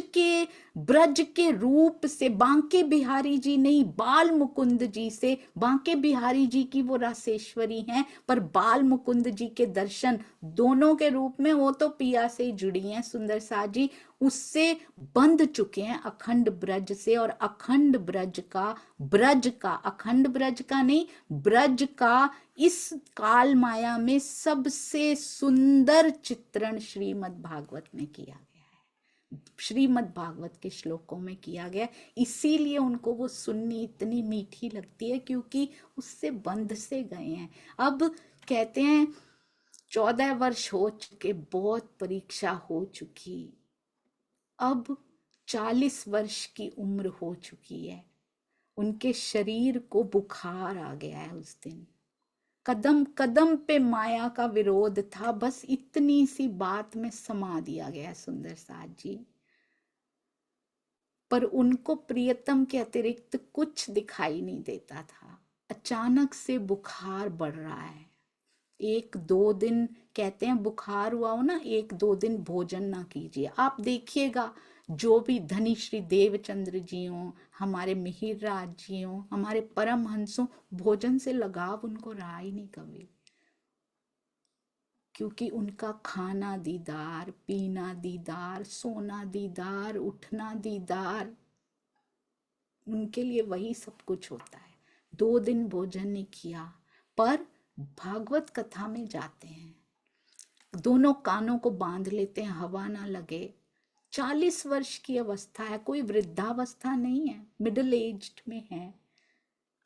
के रूप से बांके बिहारी जी नहीं, बाल मुकुंद जी से, बांके बिहारी जी की वो रासेश्वरी हैं, पर बाल मुकुंद जी के दर्शन दोनों के रूप में, वो तो पिया से ही जुड़ी हैं सुंदर साथ जी, उससे बंध चुके हैं अखंड ब्रज से। और अखंड ब्रज का अखंड ब्रज का नहीं, ब्रज का इस काल माया में सबसे सुंदर चित्रण श्रीमद् भागवत में किया गया है, श्रीमद् भागवत के श्लोकों में किया गया। इसीलिए उनको वो सुननी इतनी मीठी लगती है, क्योंकि उससे बंध से गए हैं। अब कहते हैं 14 वर्ष हो चुके, बहुत परीक्षा हो चुकी, अब 40 वर्ष की उम्र हो चुकी है। उनके शरीर को बुखार आ गया है उस दिन, कदम कदम पे माया का विरोध था, बस इतनी सी बात में समा दिया गया सुंदर साथ जी। पर उनको प्रियतम के अतिरिक्त कुछ दिखाई नहीं देता था। अचानक से बुखार बढ़ रहा है। 1-2 दिन कहते हैं बुखार हुआ हो ना, 1-2 दिन भोजन ना कीजिए। आप देखिएगा, जो भी धनी श्री देवचंद्र जी हों, हमारे मिहिर राज जी हों, हमारे परमहंस हों, भोजन से लगाव उनको रहा ही नहीं कभी, क्योंकि उनका खाना दीदार, पीना दीदार, सोना दीदार, उठना दीदार, उनके लिए वही सब कुछ होता है। 2 दिन भोजन नहीं किया, पर भागवत कथा में जाते हैं, दोनों कानों को बांध लेते हैं, हवा ना लगे। 40 वर्ष की अवस्था है, कोई वृद्धावस्था नहीं है, मिडिल एज्ड में है।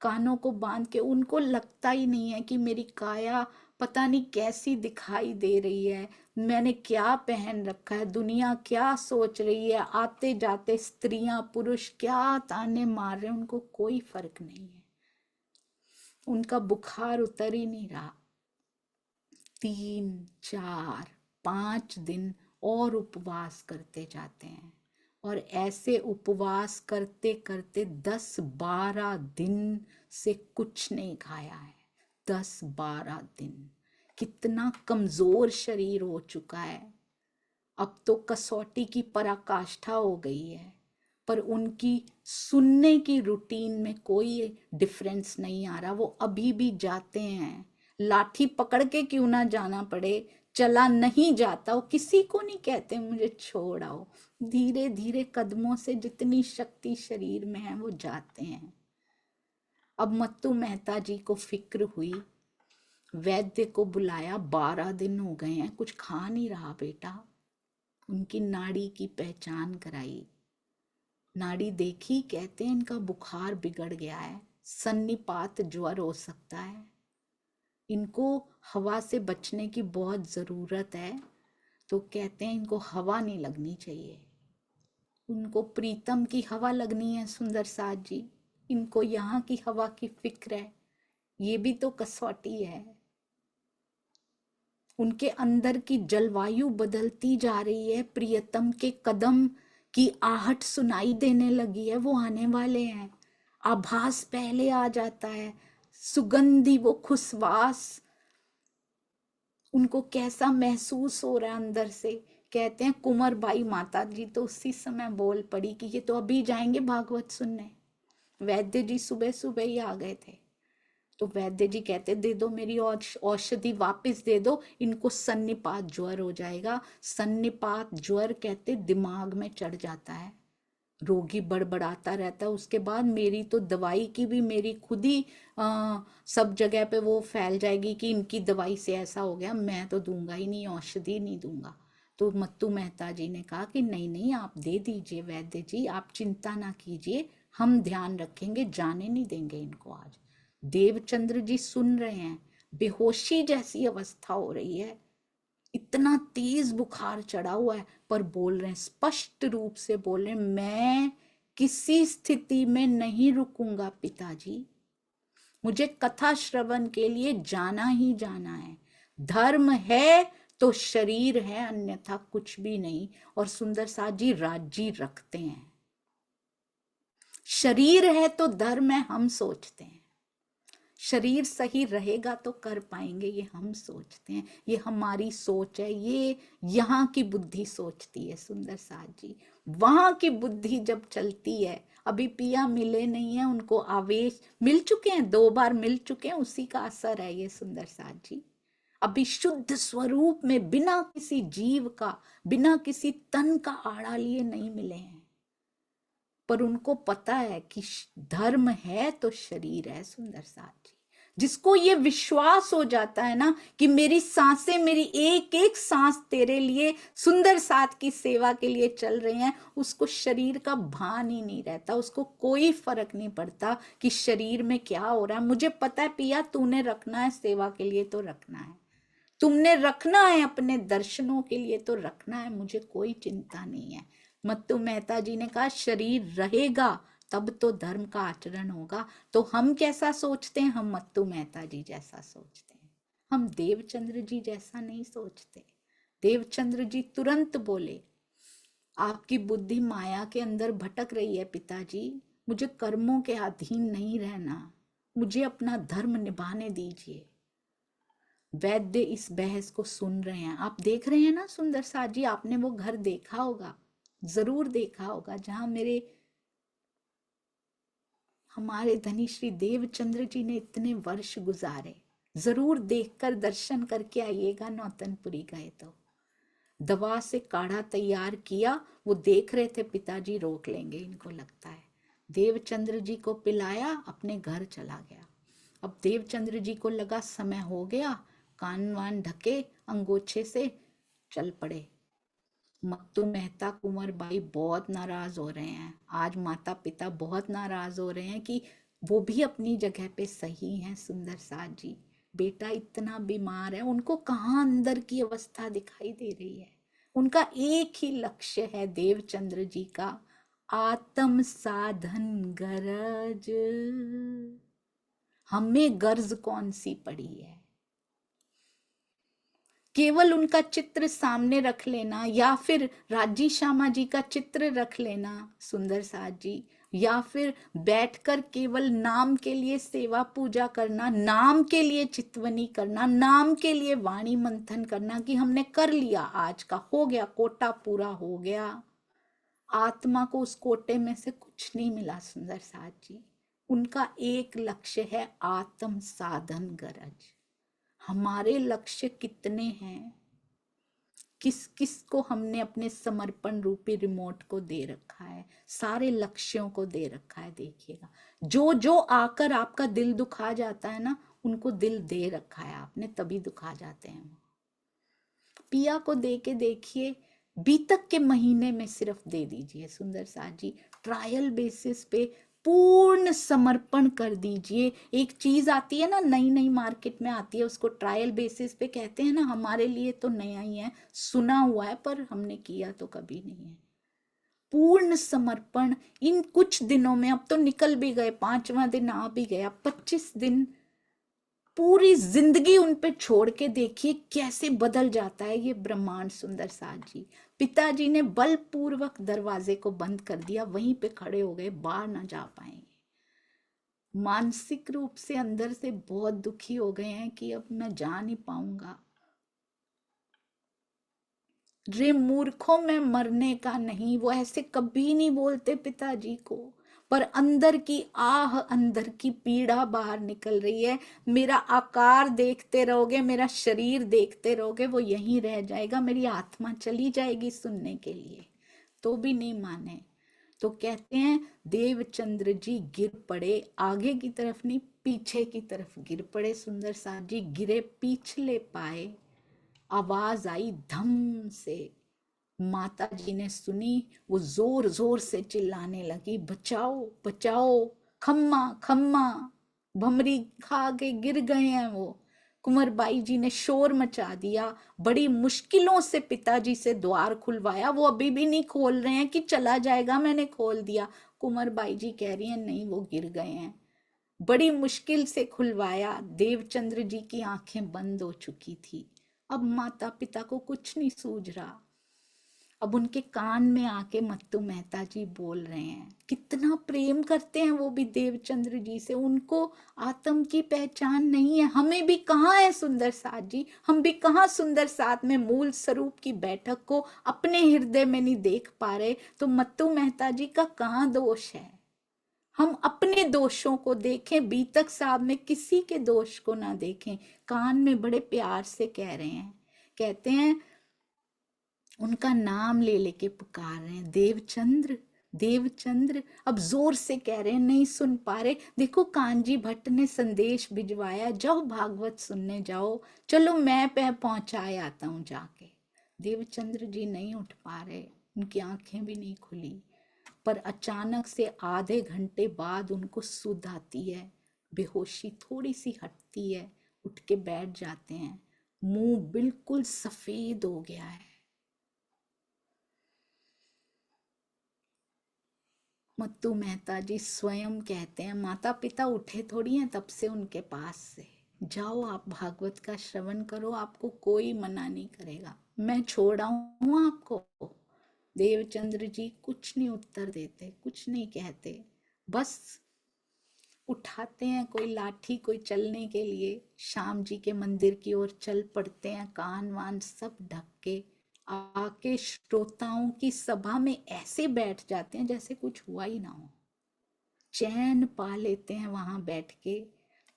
कानों को बांध के, उनको लगता ही नहीं है कि मेरी काया पता नहीं कैसी दिखाई दे रही है, मैंने क्या पहन रखा है, दुनिया क्या सोच रही है, आते जाते स्त्रियां पुरुष क्या ताने मार रहे हैं, उनको कोई फर्क नहीं है। उनका बुखार उतर ही नहीं रहा। 3-4-5 दिन और उपवास करते जाते हैं, और ऐसे उपवास करते करते 10-12 दिन से कुछ नहीं खाया है। 10-12 दिन, कितना कमजोर शरीर हो चुका है। अब तो कसौटी की पराकाष्ठा हो गई है, पर उनकी सुनने की रूटीन में कोई डिफरेंस नहीं आ रहा। वो अभी भी जाते हैं, लाठी पकड़ के क्यों ना जाना पड़े, चला नहीं जाता, वो किसी को नहीं कहते मुझे छोड़ आओ, धीरे धीरे कदमों से जितनी शक्ति शरीर में है वो जाते हैं। अब मत्तू मेहता जी को फिक्र हुई, वैद्य को बुलाया, 12 दिन हो गए हैं, कुछ खा नहीं रहा बेटा। उनकी नाड़ी की पहचान कराई, नाड़ी देखी, कहते हैं इनका बुखार बिगड़ गया है, सन्निपात ज्वर हो सकता है, इनको हवा से बचने की बहुत ज़रूरत है। तो कहते हैं इनको हवा नहीं लगनी चाहिए, उनको प्रीतम की हवा लगनी है सुंदर साथ जी, इनको यहाँ की हवा की फिक्र है, ये भी तो कसौटी है। उनके अंदर की जलवायु बदलती जा रही है, प्रियतम के कदम की आहट सुनाई देने लगी है, वो आने वाले हैं, आभास पहले आ जाता है, सुगंधी वो खुशवास, उनको कैसा महसूस हो रहा है अंदर से। कहते हैं कुंवर बाई माता जी तो उसी समय बोल पड़ी कि ये तो अभी जाएंगे भागवत सुनने। वैद्य जी सुबह सुबह ही आ गए थे, तो वैद्य जी कहते दे दो मेरी औषधि वापस दे दो, इनको सन्निपात ज्वर हो जाएगा। सन्निपात ज्वर कहते दिमाग में चढ़ जाता है, रोगी बड़बड़ाता रहता है, उसके बाद मेरी तो दवाई की भी मेरी खुद ही सब जगह पे वो फैल जाएगी कि इनकी दवाई से ऐसा हो गया, मैं तो दूंगा ही नहीं, औषधि नहीं दूंगा। तो मत्तू मेहता जी ने कहा कि नहीं नहीं, आप दे दीजिए वैद्य जी, आप चिंता ना कीजिए, हम ध्यान रखेंगे, जाने नहीं देंगे इनको आज। देवचंद्र जी सुन रहे हैं, बेहोशी जैसी अवस्था हो रही है, इतना तेज बुखार चढ़ा हुआ है, पर बोल रहे हैं, स्पष्ट रूप से बोल रहे हैं, मैं किसी स्थिति में नहीं रुकूंगा पिताजी, मुझे कथा श्रवण के लिए जाना ही जाना है। धर्म है तो शरीर है, अन्यथा कुछ भी नहीं। और सुंदर साथ जी राज्य रखते हैं, शरीर है तो धर्म है, हम सोचते हैं शरीर सही रहेगा तो कर पाएंगे, ये हम सोचते हैं, ये हमारी सोच है, ये यहाँ की बुद्धि सोचती है सुंदर साथ जी। वहां की बुद्धि जब चलती है, अभी पिया मिले नहीं है, उनको आवेश मिल चुके हैं, 2 बार मिल चुके हैं, उसी का असर है ये सुंदर साथ जी। अभी शुद्ध स्वरूप में बिना किसी जीव का, बिना किसी तन का आड़ा लिए नहीं मिले हैं, पर उनको पता है कि धर्म है तो शरीर है सुंदर साथ जी। जिसको ये विश्वास हो जाता है ना कि मेरी सांसें, मेरी एक एक सांस तेरे लिए, सुंदर साथ की सेवा के लिए चल रही हैं, उसको शरीर का भान ही नहीं रहता, उसको कोई फर्क नहीं पड़ता कि शरीर में क्या हो रहा है। मुझे पता है पिया, तूने रखना है सेवा के लिए तो रखना है, तुमने रखना है अपने दर्शनों के लिए तो रखना है, मुझे कोई चिंता नहीं है। मत्तू मेहता जी ने कहा शरीर रहेगा तब तो धर्म का आचरण होगा। तो हम कैसा सोचते हैं? हम मत्तू मेहता जी जैसा सोचते हैं, हम देवचंद्र जी जैसा नहीं सोचते। देवचंद्र जी तुरंत बोले, आपकी बुद्धि माया के अंदर भटक रही है पिताजी, मुझे कर्मों के अधीन नहीं रहना, मुझे अपना धर्म निभाने दीजिए। वैद्य इस बहस को सुन रहे हैं। आप देख रहे हैं ना सुंदर साथ जी, आपने वो घर देखा होगा, जरूर देखा होगा, जहां हमारे धनी श्री देवचंद्र जी ने इतने वर्ष गुजारे। जरूर देखकर दर्शन करके आइएगा, नौतनपुरी गए तो। दवा से काढ़ा तैयार किया, वो देख रहे थे पिताजी रोक लेंगे इनको, लगता है देवचंद्र जी को पिलाया, अपने घर चला गया। अब देवचंद्र जी को लगा समय हो गया, कान वान ढके अंगोछे से चल पड़े। मत्तू मेहता कुंवर बाई बहुत नाराज हो रहे हैं, आज माता पिता बहुत नाराज हो रहे हैं कि वो भी अपनी जगह पे सही हैं सुंदर साथ जी, बेटा इतना बीमार है, उनको कहाँ अंदर की अवस्था दिखाई दे रही है। उनका एक ही लक्ष्य है देवचंद्र जी का, आत्म साधन गरज। हमें गर्ज कौन सी पड़ी है? केवल उनका चित्र सामने रख लेना, या फिर राजी श्यामा जी का चित्र रख लेना सुंदर साथ जी, या फिर बैठकर केवल नाम के लिए सेवा पूजा करना, नाम के लिए चितवनी करना, नाम के लिए वाणी मंथन करना कि हमने कर लिया, आज का हो गया, कोटा पूरा हो गया। आत्मा को उस कोटे में से कुछ नहीं मिला सुंदर साथ जी। उनका एक लक्ष्य है आत्म साधन गरज। हमारे लक्ष्य कितने हैं? किस किस को हमने अपने समर्पण रूपी रिमोट को दे रखा है, सारे लक्ष्यों को दे रखा है। देखिएगा, जो जो आकर आपका दिल दुखा जाता है ना, उनको दिल दे रखा है आपने, तभी दुखा जाते हैं। पिया को दे के देखिए, बीतक के महीने में सिर्फ दे दीजिए सुंदर साथ जी, ट्रायल बेसिस पे पूर्ण समर्पण कर दीजिए। एक चीज आती है ना, नई नई मार्केट में आती है, उसको ट्रायल बेसिस पे कहते हैं ना, हमारे लिए तो नया ही है, सुना हुआ है, पर हमने किया तो कभी नहीं है। पूर्ण समर्पण इन कुछ दिनों में, अब तो निकल भी गए, 5वां दिन आ भी गया, 25 दिन पूरी जिंदगी उन पे छोड़ के देखिए कैसे बदल जाता है ये ब्रह्मांड सुंदर साथ जी। पिताजी ने बलपूर्वक दरवाजे को बंद कर दिया, वहीं पे खड़े हो गए, बाहर ना जा पाएंगे। मानसिक रूप से अंदर से बहुत दुखी हो गए हैं कि अब मैं जा नहीं पाऊंगा। रे मूर्खों में मरने का नहीं, वो ऐसे कभी नहीं बोलते पिताजी को, पर अंदर की आह, अंदर की पीड़ा बाहर निकल रही है। मेरा आकार देखते रहोगे, मेरा शरीर देखते रहोगे, वो यहीं रह जाएगा, मेरी आत्मा चली जाएगी सुनने के लिए, तो भी नहीं माने। तो कहते हैं देवचंद्र जी गिर पड़े, आगे की तरफ नहीं पीछे की तरफ गिर पड़े। सुंदर साथ जी गिरे पिछले पाए, आवाज आई धम से। माता जी ने सुनी, वो जोर जोर से चिल्लाने लगी, बचाओ बचाओ, खम्मा खम्मा, भमरी खा के गिर गए हैं वो। कुंवर बाई जी ने शोर मचा दिया, बड़ी मुश्किलों से पिताजी से द्वार खुलवाया, वो अभी भी नहीं खोल रहे हैं कि चला जाएगा, मैंने खोल दिया। कुंवर बाई जी कह रही हैं नहीं वो गिर गए हैं। बड़ी मुश्किल से खुलवाया, देवचंद्र जी की आंखें बंद हो चुकी थी। अब माता पिता को कुछ नहीं सूझ रहा। अब उनके कान में आके मत्तू मेहता जी बोल रहे हैं, कितना प्रेम करते हैं वो भी देवचंद्र जी से, उनको आत्म की पहचान नहीं है। हमें भी कहाँ है सुंदर साथ जी, हम भी कहाँ सुंदर साथ में मूल स्वरूप की बैठक को अपने हृदय में नहीं देख पा रहे। तो मत्तू मेहता जी का कहाँ दोष है? हम अपने दोषों को देखें, बीतक साहब में किसी के दोष को ना देखें। कान में बड़े प्यार से कह रहे हैं, कहते हैं उनका नाम ले लेके पुकार रहे हैं, देवचंद्र देवचंद्र। अब जोर से कह रहे हैं, नहीं सुन पा रहे। देखो कांजी भट्ट ने संदेश भिजवाया, जाओ भागवत सुनने जाओ, चलो मैं पहुंचाए आता हूं जाके। देवचंद्र जी नहीं उठ पा रहे, उनकी आंखें भी नहीं खुली। पर अचानक से आधे घंटे बाद उनको सुध आती है, बेहोशी थोड़ी सी हटती है, उठ के बैठ जाते हैं। मुंह बिल्कुल सफेद हो गया है। मत्तू मेहता जी स्वयं कहते हैं, माता पिता उठे थोड़ी हैं तब से उनके पास से, जाओ आप भागवत का श्रवण करो, आपको कोई मना नहीं करेगा, मैं छोड़ आऊं आपको। देवचंद्र जी कुछ नहीं उत्तर देते, कुछ नहीं कहते, बस उठाते हैं कोई लाठी, कोई चलने के लिए, श्याम जी के मंदिर की ओर चल पड़ते हैं, कान वान सब ढक के। आके श्रोताओं की सभा में ऐसे बैठ जाते हैं जैसे कुछ हुआ ही ना हो, चैन पा लेते हैं वहां बैठ के।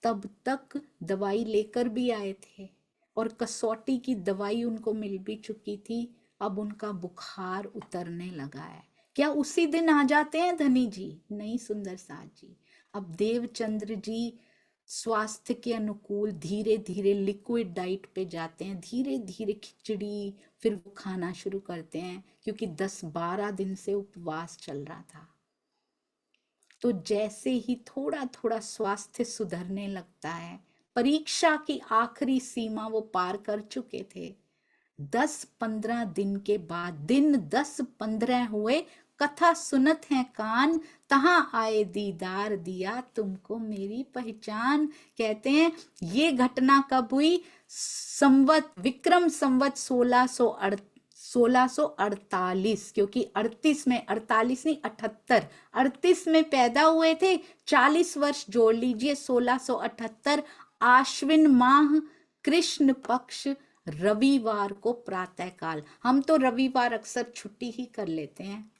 तब तक दवाई लेकर भी आए थे और कसौटी की दवाई उनको मिल भी चुकी थी। अब उनका बुखार उतरने लगा है। क्या उसी दिन आ जाते हैं धनी जी? नहीं सुंदर साथ जी, अब देवचंद्र जी स्वास्थ्य के अनुकूल धीरे धीरे लिक्विड डाइट पे जाते हैं, धीरे धीरे खिचड़ी फिर वो खाना शुरू करते हैं, क्योंकि 10-12 दिन से उपवास चल रहा था। तो जैसे ही थोड़ा थोड़ा स्वास्थ्य सुधरने लगता है, परीक्षा की आखिरी सीमा वो पार कर चुके थे। 10-15 दिन के बाद, दिन 10-15 हुए, कथा सुनत हैं कान, तहां आए दीदार दिया तुमको मेरी पहचान। कहते हैं ये घटना कब हुई? संवत विक्रम संवत 1648, क्योंकि 38 में, 48 नहीं 78, 38 में पैदा हुए थे, 40 वर्ष जोड़ लीजिए, 1678 आश्विन माह कृष्ण पक्ष रविवार को प्रातः काल। हम तो रविवार अक्सर छुट्टी ही कर लेते हैं,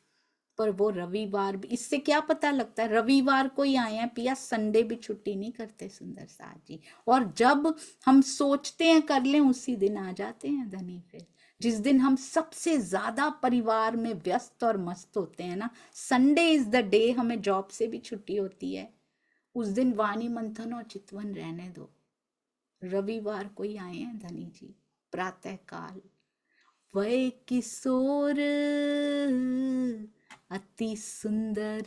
पर वो रविवार भी, इससे क्या पता लगता है रविवार को ही आए हैं पिया, संडे भी छुट्टी नहीं करते सुंदर साथ जी। और जब हम सोचते हैं कर लें, उसी दिन आ जाते हैं धनी। फिर जिस दिन हम सबसे ज्यादा परिवार में व्यस्त और मस्त होते हैं ना, संडे इज द डे, हमें जॉब से भी छुट्टी होती है, उस दिन वाणी मंथन और चितवन रहने दो। रविवार को ही आए हैं धनी जी, प्रातः काल। वह किशोर अति सुंदर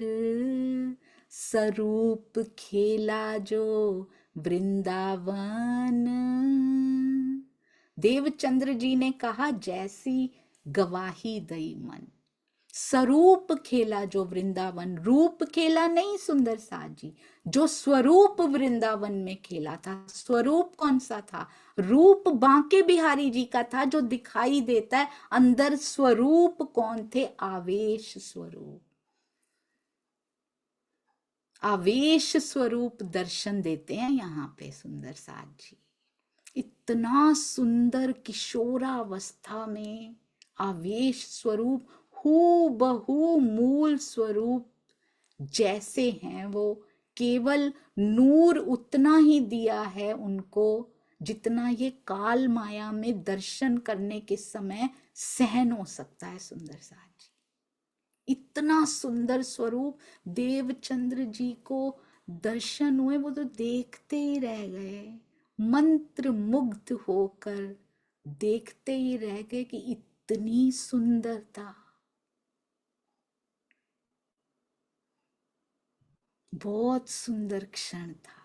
स्वरूप खेला जो वृंदावन। देवचंद्र जी ने कहा जैसी गवाही दई मन, स्वरूप खेला जो वृंदावन, रूप खेला नहीं सुंदर साथ जी, जो स्वरूप वृंदावन में खेला था। स्वरूप कौन सा था? रूप बांके बिहारी जी का था जो दिखाई देता है, अंदर स्वरूप कौन थे? आवेश स्वरूप, आवेश स्वरूप दर्शन देते हैं यहाँ पे सुंदर साथ जी। इतना सुंदर किशोरावस्था में आवेश स्वरूप, हू बहू मूल स्वरूप जैसे हैं वो, केवल नूर उतना ही दिया है उनको जितना ये काल माया में दर्शन करने के समय सहन हो सकता है सुंदर साथ जी। इतना सुंदर स्वरूप देवचंद्र जी को दर्शन हुए, वो तो देखते ही रह गए, मंत्र मुग्ध होकर देखते ही रह गए कि इतनी सुंदरता। बहुत सुंदर क्षण था।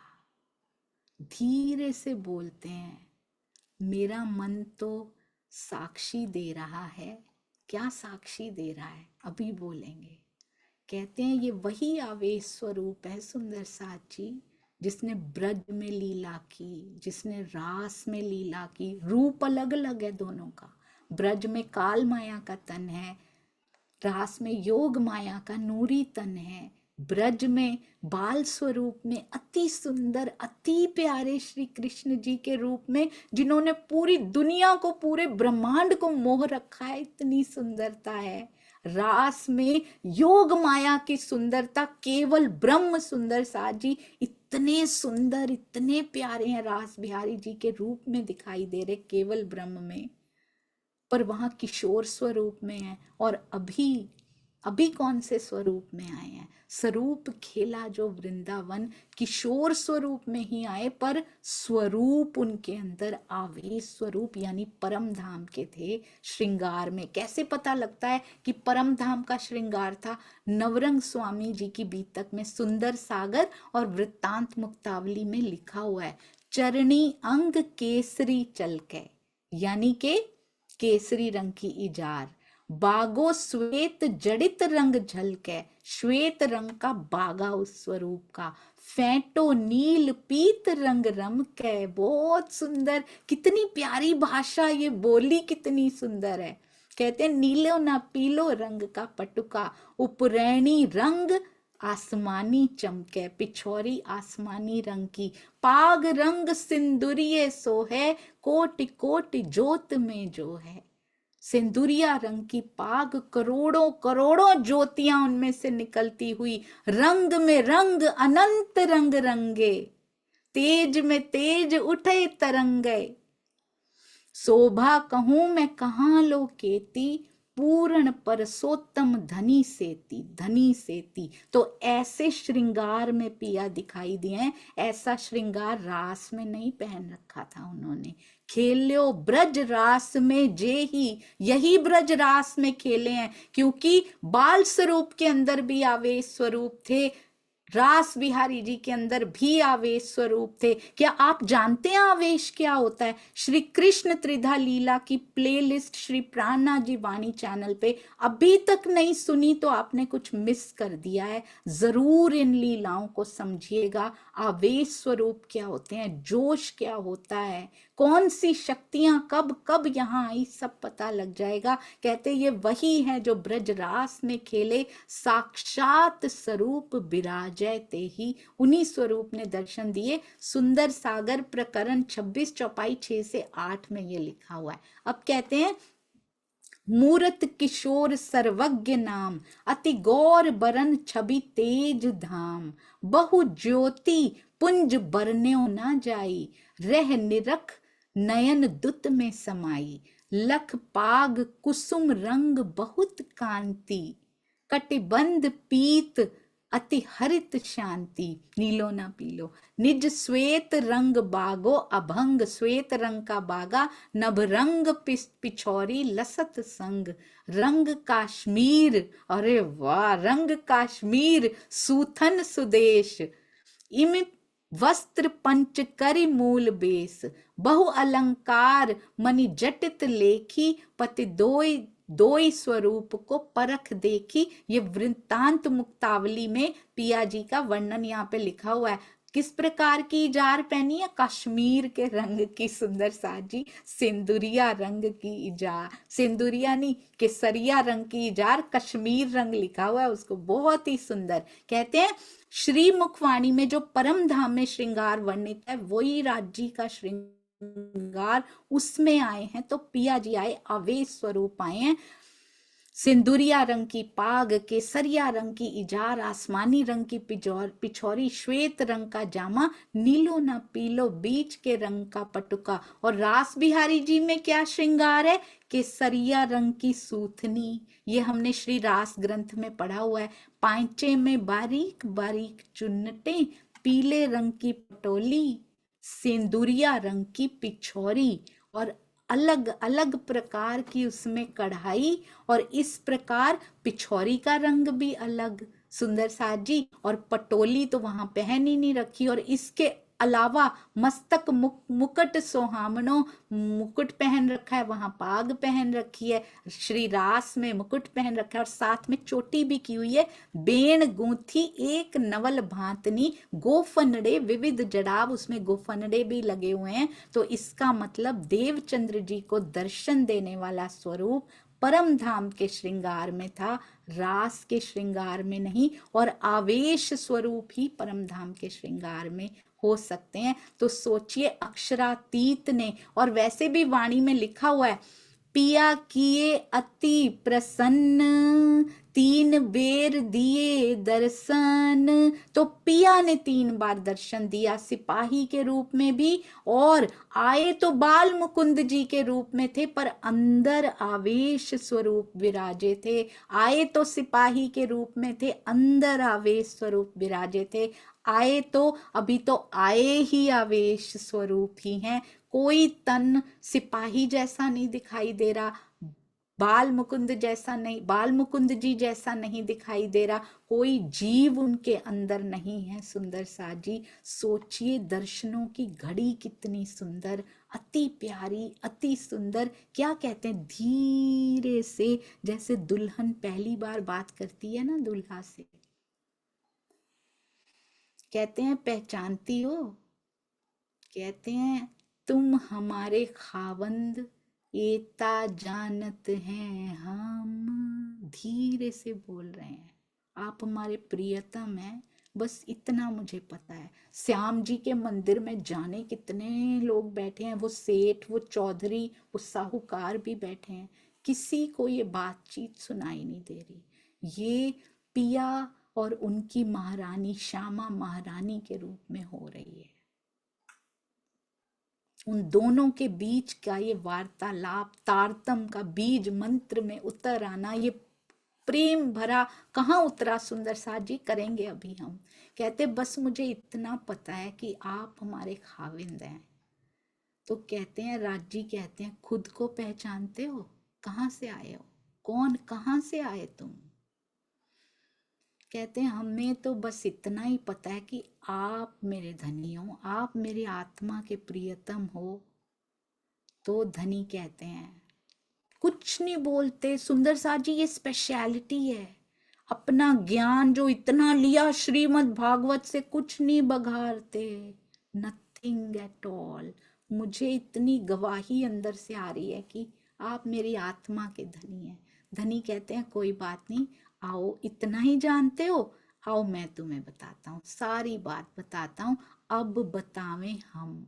धीरे से बोलते हैं, मेरा मन तो साक्षी दे रहा है। क्या साक्षी दे रहा है, अभी बोलेंगे। कहते हैं ये वही आवेश स्वरूप है सुंदर साथ जी, जिसने ब्रज में लीला की, जिसने रास में लीला की। रूप अलग अलग है दोनों का। ब्रज में काल माया का तन है, रास में योग माया का नूरी तन है। ब्रज में बाल स्वरूप में अति सुंदर अति प्यारे श्री कृष्ण जी के रूप में, जिन्होंने पूरी दुनिया को, पूरे ब्रह्मांड को मोह रखा है, इतनी सुंदरता है। रास में योग माया की सुंदरता, केवल ब्रह्म सुंदर साथ जी इतने सुंदर इतने प्यारे हैं, रास बिहारी जी के रूप में दिखाई दे रहे केवल ब्रह्म में, पर वहां किशोर स्वरूप में है। और अभी अभी कौन से स्वरूप में आए हैं? स्वरूप खेला जो वृंदावन, किशोर स्वरूप में ही आए, पर स्वरूप उनके अंदर आवेश स्वरूप यानी परम धाम के थे। श्रृंगार में कैसे पता लगता है कि परम धाम का श्रृंगार था? नवरंग स्वामी जी की बीतक में सुंदर सागर और वृत्तांत मुक्तावली में लिखा हुआ है, चरणी अंग केसरी चलके, यानी के केसरी रंग की इजार, बागो श्वेत जड़ित रंग झलके, श्वेत रंग का बागा उस स्वरूप का, फेंटो नील पीत रंग रमके। बहुत सुंदर, कितनी प्यारी भाषा, ये बोली कितनी सुंदर है। कहते हैं नीलो ना पीलो रंग का पटुका, उपरैणी रंग आसमानी चमके, पिछोरी आसमानी रंग की, पाग रंग सिंदूरिये सो है, कोटि कोटि ज्योत में जो है। सिंदूरिया रंग की पाग, करोड़ों करोड़ों ज्योतियां उनमें से निकलती हुई, रंग में रंग अनंत रंग रंगे, तेज में तेज उठे तरंगे, शोभा कहूं मैं कहां लो केती, पूर्ण परसोत्तम धनी सेती, धनी सेती। तो ऐसे श्रृंगार में पिया दिखाई दिए हैं। ऐसा श्रृंगार रास में नहीं पहन रखा था उन्होंने। खेल्यो ब्रज रास में जे ही, यही ब्रज रास में खेले हैं, क्योंकि बाल स्वरूप के अंदर भी आवेश स्वरूप थे, रास बिहारी जी के अंदर भी आवेश स्वरूप थे। क्या आप जानते हैं आवेश क्या होता है? श्री कृष्ण त्रिधा लीला की प्लेलिस्ट श्री प्राणनाथ जी वाणी चैनल पे अभी तक नहीं सुनी तो आपने कुछ मिस कर दिया है। जरूर इन लीलाओं को समझिएगा। आवेश स्वरूप क्या होते हैं, जोश क्या होता है, कौन सी शक्तियां कब कब यहाँ आई, सब पता लग जाएगा। कहते ये वही है जो ब्रजरास में खेले, साक्षात स्वरूप विराजय ते ही, उन्हीं स्वरूप ने दर्शन दिए। सुंदर सागर प्रकरण 26 चौपाई 6 से 8 में ये लिखा हुआ है। अब कहते हैं मूरत किशोर सर्वज्ञ नाम, अति गौर बरन छवि तेज धाम, बहु ज्योति पुंज बरन्यो ना जाई, रह निरख नयन दुत में समाई, लख पाग कुसुम रंग बहुत कांति, कटिबंध पीत अति हरित शांति, नीलो ना पीलो, निज श्वेत रंग बागो अभंग, श्वेत रंग का बागा, नभ रंग पिछौरी लसत संग, रंग काश्मीर, अरे वाह, रंग काश्मीर सूथन सुदेश, इम वस्त्र पंच करि मूल बेस, बहु अलंकार मणि जटित लेखी, पति दोई स्वरूप को परख देखी। ये वृत्तांत मुक्तावली में पिया जी का वर्णन यहाँ पे लिखा हुआ है। किस प्रकार की इजार पहनी है? कश्मीर के रंग की सुंदर साजी, सिंदूरिया रंग की इजार, सिंदूरिया नहीं केसरिया रंग की इजार, कश्मीर रंग लिखा हुआ है उसको, बहुत ही सुंदर। कहते हैं श्री मुखवाणी में जो परम धाम में श्रृंगार वर्णित है वही राज्य का श्रृंगार उसमें आए हैं। तो पिया जी आए, आवेश स्वरूप आए हैं। सिंदूरिया रंग की पाग, केसरिया रंग की इजार, आसमानी रंग की पिछौरी, श्वेत रंग का जामा, नीलो न पीलो बीच के रंग का पटुका। और रास बिहारी जी में क्या श्रृंगार है? केसरिया रंग की सूथनी। ये हमने श्री रास ग्रंथ में पढ़ा हुआ है। पांचे में बारीक बारीक चुन्नटे, पीले रंग की पटोली, सिंदूरिया रंग की पिछौरी, और अलग अलग प्रकार की उसमें कढ़ाई, और इस प्रकार पिछौरी का रंग भी अलग, सुंदर साथ जी। और पटोली तो वहां पहन ही नहीं रखी, और इसके अलावा मस्तक मुकुट सोहामनो, मुकुट पहन रखा है, वहां पाग पहन रखी है, श्री रास में मुकुट पहन रखा है, और साथ में चोटी भी की हुई है। बेण गूंथी एक नवल भांतनी, गोफनड़े विविध जड़ाव, उसमें गोफनड़े भी लगे हुए हैं। तो इसका मतलब देवचंद्र जी को दर्शन देने वाला स्वरूप परम धाम के श्रृंगार में था, रास के श्रृंगार में नहीं। और आवेश स्वरूप ही परम धाम के श्रृंगार में हो सकते हैं। तो सोचिए अक्षरातीत ने, और वैसे भी वाणी में लिखा हुआ है, पिया किए अति प्रसन्न, तीन बेर दिए दर्शन। तो पिया ने 3 बार दर्शन दिया, सिपाही के रूप में भी, और आए तो बाल मुकुंद जी के रूप में थे, पर अंदर आवेश स्वरूप विराजे थे। आए तो सिपाही के रूप में थे, अंदर आवेश स्वरूप विराजे थे। आए तो अभी तो आए ही आवेश स्वरूप ही हैं। कोई तन सिपाही जैसा नहीं दिखाई दे रहा, बाल मुकुंद जैसा नहीं, बाल मुकुंद जी जैसा नहीं दिखाई दे रहा, कोई जीव उनके अंदर नहीं है। सुंदर सा जी, सोचिए दर्शनों की घड़ी कितनी सुंदर, अति प्यारी, अति सुंदर। क्या कहते हैं, धीरे से, जैसे दुल्हन पहली बार बात करती है ना दूल्हा से, कहते हैं पहचानती हो, कहते हैं तुम हमारे खावंद, एता जानत हैं हम। धीरे से बोल रहे हैं, आप हमारे प्रियतम हैं, बस इतना मुझे पता है। श्याम जी के मंदिर में जाने कितने लोग बैठे हैं, वो सेठ, वो चौधरी, वो साहूकार भी बैठे हैं, किसी को ये बातचीत सुनाई नहीं दे रही। ये पिया और उनकी महारानी श्यामा महारानी के रूप में हो रही है। उन दोनों के बीच का ये वार्तालाप, तारतम का बीज मंत्र में उतर आना, ये प्रेम भरा कहाँ उतरा सुंदर साथ जी, करेंगे अभी हम। कहते बस मुझे इतना पता है कि आप हमारे खाविंद हैं। तो कहते हैं, राजी कहते हैं, खुद को पहचानते हो? कहाँ से आए हो? कौन, कहाँ से आए तुम? कहते हैं हमें तो बस इतना ही पता है कि आप मेरे धनी हो, आप मेरी आत्मा के प्रियतम हो। तो धनी कहते हैं, कुछ नहीं बोलते। सुंदर साथ जी, ये स्पेशलिटी है। अपना ज्ञान जो इतना लिया श्रीमद् भागवत से, कुछ नहीं बघारते, नथिंग एट ऑल। मुझे इतनी गवाही अंदर से आ रही है कि आप मेरी आत्मा के धनी हैं। धनी कहते हैं कोई बात नहीं, आओ, इतना ही जानते हो, आओ मैं तुम्हें बताता हूँ, सारी बात बताता हूँ। अब बतावें हम,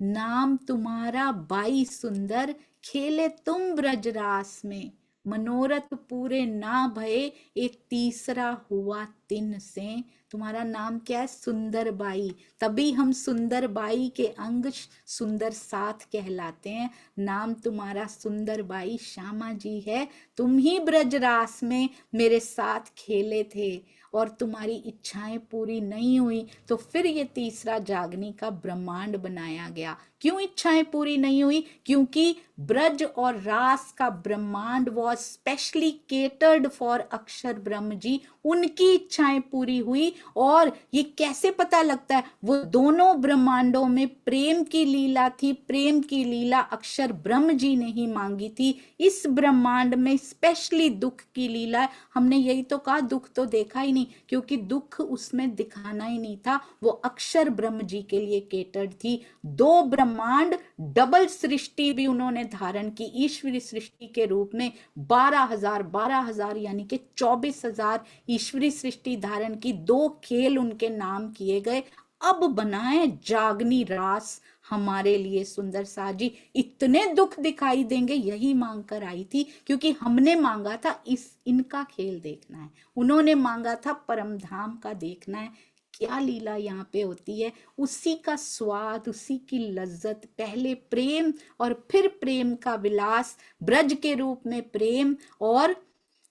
नाम तुम्हारा बाई सुंदर, खेले तुम ब्रजरास में, मनोरथ पूरे ना भये, एक तीसरा हुआ तिन से। तुम्हारा नाम क्या है? सुंदर बाई। तभी हम सुंदर बाई के अंग सुंदर साथ कहलाते हैं। नाम तुम्हारा सुंदर बाई श्यामा जी है। तुम ही ब्रजरास में मेरे साथ खेले थे, और तुम्हारी इच्छाएं पूरी नहीं हुई, तो फिर ये तीसरा जागनी का ब्रह्मांड बनाया गया। क्यों इच्छाएं पूरी नहीं हुई? क्योंकि ब्रज और रास का ब्रह्मांड वॉज स्पेशली केटर्ड फॉर अक्षर ब्रह्म जी। उनकी इच्छाएं पूरी हुई। और ये कैसे पता लगता है? वो दोनों ब्रह्मांडों में प्रेम की लीला थी, प्रेम की लीला अक्षर ब्रह्म जी ने ही मांगी थी। इस ब्रह्मांड में स्पेशली दुख की लीला है। हमने यही तो कहा, दुख तो देखा ही नहीं, क्योंकि दुख उसमें दिखाना ही नहीं था, वो अक्षर ब्रह्म जी के लिए केटर्ड थी। 2 ब्रह्मांड, डबल सृष्टि भी उन्होंने धारण की ईश्वरी सृष्टि के रूप में। 12,000 यानी कि 24,000 ईश्वरी सृष्टि धारण की। 2 खेल उनके नाम किए गए। अब बनाए जागनी रास, हमारे लिए सुंदर साथ जी इतने दुख दिखाई देंगे, यही मांग कर आई थी, क्योंकि हमने मांगा था इनका खेल देखना है, उन्होंने मांगा था परम धाम का देखना है। क्या लीला यहाँ पे होती है, उसी का स्वाद, उसी की लज्जत, पहले प्रेम और फिर प्रेम का विलास, ब्रज के रूप में प्रेम और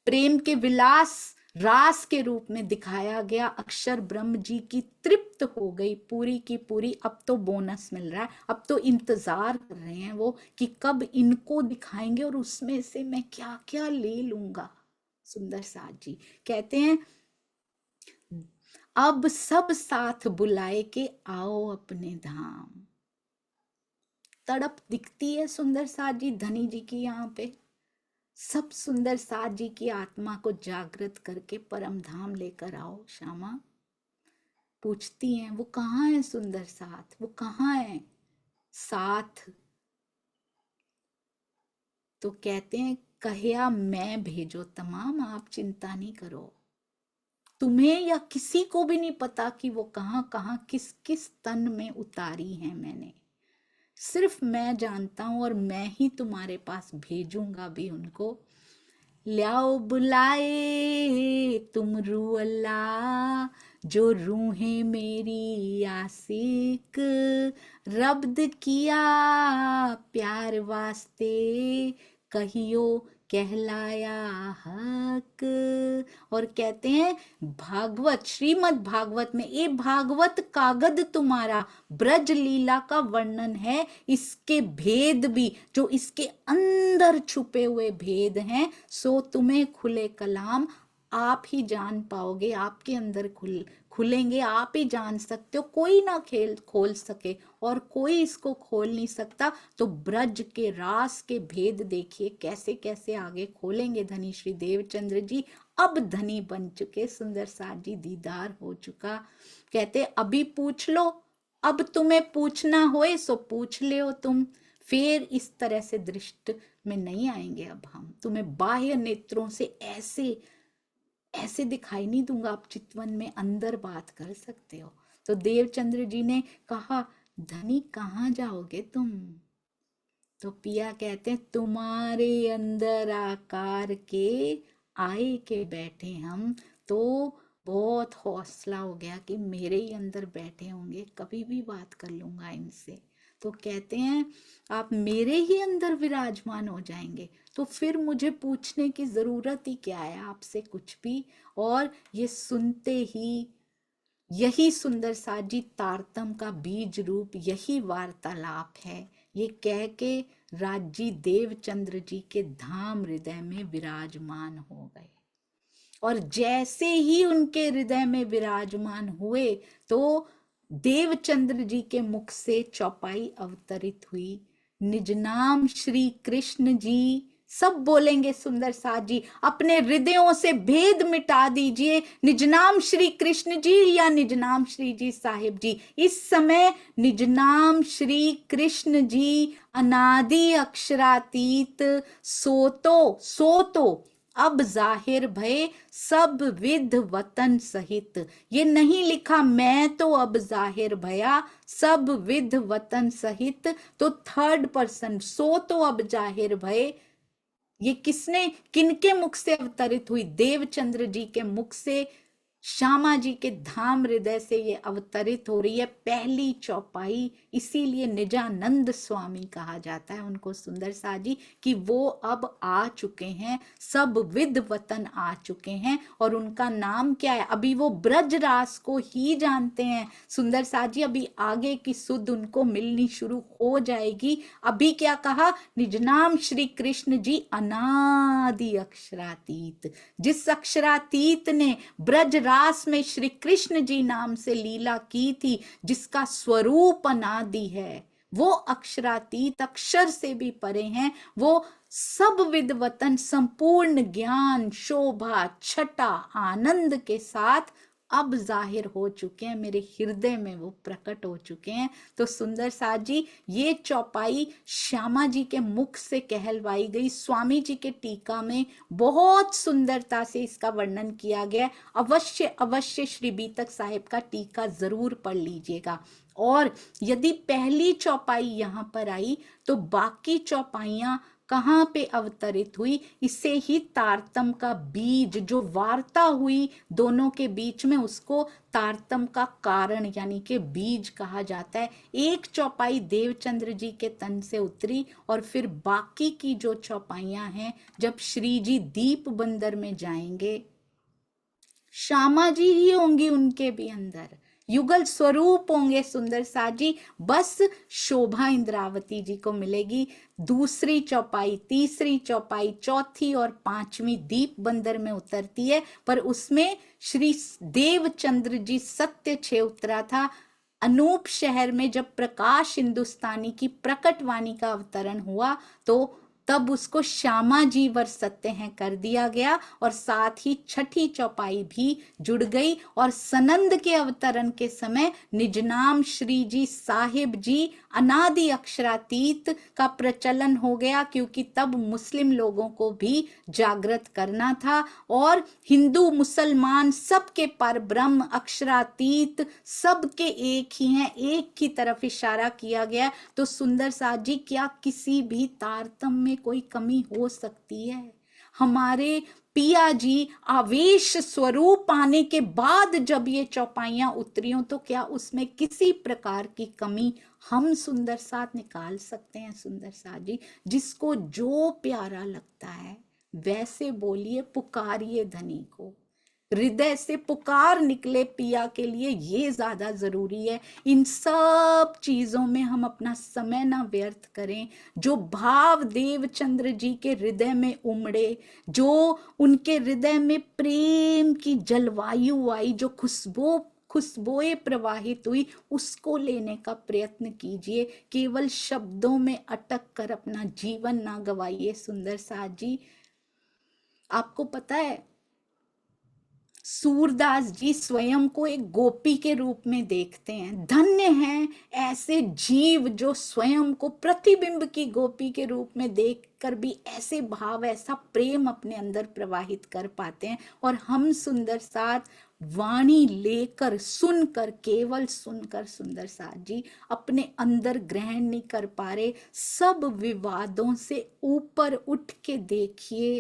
प्रेम के विलास रास के रूप में दिखाया गया। अक्षर ब्रह्म जी की तृप्त हो गई पूरी की पूरी। अब तो बोनस मिल रहा है, अब तो इंतजार कर रहे हैं वो कि कब इनको दिखाएंगे और उसमें से मैं क्या क्या ले लूंगा। सुंदर साथ जी कहते हैं अब सब साथ बुलाए के आओ अपने धाम। तड़प दिखती है सुंदर साथ जी धनी जी की यहाँ पे। सब सुंदर साथ जी की आत्मा को जागृत करके परम धाम लेकर आओ श्यामा। पूछती हैं वो कहाँ है सुंदर साथ, वो कहाँ है साथ। तो कहते हैं कहिया मैं भेजो तमाम, आप चिंता नहीं करो। तुम्हें या किसी को भी नहीं पता कि वो कहाँ कहाँ किस किस तन में उतारी है मैंने, सिर्फ मैं जानता हूं और मैं ही तुम्हारे पास भेजूंगा भी उनको। ल्याओ बुलाए तुम रू अल्लाह, जो रूहें मेरी आशिक, रब्द किया प्यार वास्ते, कहियो कहलाया हक। और कहते हैं भागवत, श्रीमद् भागवत में, ये भागवत कागद तुम्हारा ब्रज लीला का वर्णन है, इसके भेद भी जो इसके अंदर छुपे हुए भेद हैं, सो तुम्हें खुले कलाम आप ही जान पाओगे, आपके अंदर खुलेंगे, आप ही जान सकते हो, कोई ना खोल सके और कोई इसको खोल नहीं सकता। तो ब्रज के रास के भेद देखिए कैसे कैसे आगे खोलेंगे धनी श्री देवचंद्र जी। अब धनी बन चुके सुंदर साथ जी, दीदार हो चुका। कहते अभी पूछ लो, अब तुम्हें पूछना होए सो पूछ ले तुम, फिर इस तरह से दृष्ट में नहीं आएंगे। अब हम तुम्हें बाह्य नेत्रों से ऐसे ऐसे दिखाई नहीं दूंगा, आप चितवन में अंदर बात कर सकते हो। तो देवचंद्र जी ने कहा धनी कहाँ जाओगे तुम। तो पिया कहते हैं तुम्हारे अंदर आकार के आए के बैठे हम। तो बहुत हौसला हो गया कि मेरे ही अंदर बैठे होंगे, कभी भी बात कर लूंगा इनसे। तो कहते हैं आप मेरे ही अंदर विराजमान हो जाएंगे, तो फिर मुझे पूछने की जरूरत ही क्या है आपसे कुछ भी। और ये सुनते ही यही सुंदर साथ जी तारतम का बीज रूप, यही वार्तालाप है। ये कह के राजी देवचंद्र जी के धाम हृदय में विराजमान हो गए। और जैसे ही उनके हृदय में विराजमान हुए तो देवचंद्र जी के मुख से चौपाई अवतरित हुई। निज नाम श्री कृष्ण जी, सब बोलेंगे सुंदर साथ जी, अपने हृदयों से भेद मिटा दीजिए। निज नाम श्री कृष्ण जी या निज नाम श्री जी साहिब जी, इस समय निज नाम श्री कृष्ण जी अनादि अक्षरातीत, सो तो अब जाहिर भय सब विध वतन सहित। ये नहीं लिखा मैं तो अब जाहिर भया सब विध वतन सहित, तो थर्ड पर्सन, सो तो अब जाहिर भय, ये किसने किनके मुख से अवतरित हुई, देवचंद्र जी के मुख से, श्यामा जी के धाम हृदय से ये अवतरित हो रही है पहली चौपाई। इसीलिए निजानंद स्वामी कहा जाता है उनको सुंदर साथ जी, कि वो अब आ चुके हैं, सब विद वतन आ चुके हैं। और उनका नाम क्या है, अभी वो ब्रज रास को ही जानते हैं सुंदर साथ जी, अभी आगे की सुध उनको मिलनी शुरू हो जाएगी। अभी क्या कहा, निज नाम श्री कृष्ण जी अनादि अक्षरातीत, जिस अक्षरातीत ने ब्रज रास में श्री कृष्ण जी नाम से लीला की थी, जिसका स्वरूप अनादि है, वो अक्षरातीत, अक्षर से भी परे हैं, वो सब विद्वतन, संपूर्ण ज्ञान, शोभा, छटा, आनंद के साथ अब जाहिर हो चुके हैं मेरे हृदय में, वो प्रकट हो चुके हैं। तो सुंदर साथ जी, ये चौपाई श्यामा जी के मुख से कहलवाई गई। स्वामी जी के टीका में बहुत सुंदरता से इसका वर्णन किया गया। अवश्य अवश्य श्री बीतक साहिब का टीका जरूर पढ़ लीजिएगा। और यदि पहली चौपाई यहाँ पर आई तो बाकी चौपाइयां कहाँ पे अवतरित हुई, इसे ही तारतम का बीज, जो वार्ता हुई दोनों के बीच में, उसको तारतम का कारण यानी कि बीज कहा जाता है। एक चौपाई देवचंद्र जी के तन से उतरी और फिर बाकी की जो चौपाइयां हैं, जब श्री जी दीप बंदर में जाएंगे, श्यामा जी ही होंगी उनके भी अंदर, युगल स्वरूप होंगे सुंदर साथ जी, बस शोभा इंद्रावती जी को मिलेगी। दूसरी चौपाई, तीसरी चौपाई, चौथी और पांचवी दीप बंदर में उतरती है, पर उसमें श्री देवचंद्र जी सत्य छे उतरा था। अनूप शहर में जब प्रकाश हिंदुस्तानी की प्रकटवाणी का अवतरण हुआ तो तब उसको श्यामा जी वर सत्य हैं कर दिया गया, और साथ ही छठी चौपाई भी जुड़ गई। और सनंद के अवतरण के समय निजनाम श्री जी साहिब जी अनादि अक्षरातीत का प्रचलन हो गया, क्योंकि तब मुस्लिम लोगों को भी जागृत करना था, और हिंदू मुसलमान सबके पर ब्रह्म अक्षरातीत सबके एक ही हैं, एक की तरफ इशारा किया गया। तो सुंदर साथ जी, क्या किसी भी तारतम्य में कोई कमी हो सकती है? हमारे पिया जी आवेश स्वरूप आने के बाद जब ये चौपाइयां उतरियों, तो क्या उसमें किसी प्रकार की कमी हम सुंदर साथ निकाल सकते हैं? सुंदर साथ जी, जिसको जो प्यारा लगता है वैसे बोलिए, पुकारिए धनी को, हृदय से पुकार निकले पिया के लिए, ये ज्यादा जरूरी है। इन सब चीजों में हम अपना समय ना व्यर्थ करें। जो भाव देवचंद्र जी के हृदय में उमड़े, जो उनके हृदय में प्रेम की जलवायु आई, जो खुशबुएं प्रवाहित हुई, उसको लेने का प्रयत्न कीजिए। केवल शब्दों में अटक कर अपना जीवन ना गवाइए। सुंदर साथ जी, आपको पता है सूरदास जी स्वयं को एक गोपी के रूप में देखते हैं। धन्य हैं ऐसे जीव जो स्वयं को प्रतिबिंब की गोपी के रूप में देखकर भी ऐसे भाव, ऐसा प्रेम अपने अंदर प्रवाहित कर पाते हैं। और हम सुंदर साथ वाणी लेकर, सुनकर, केवल सुनकर सुंदर साथ जी अपने अंदर ग्रहण नहीं कर पा रहे। सब विवादों से ऊपर उठ के देखिए,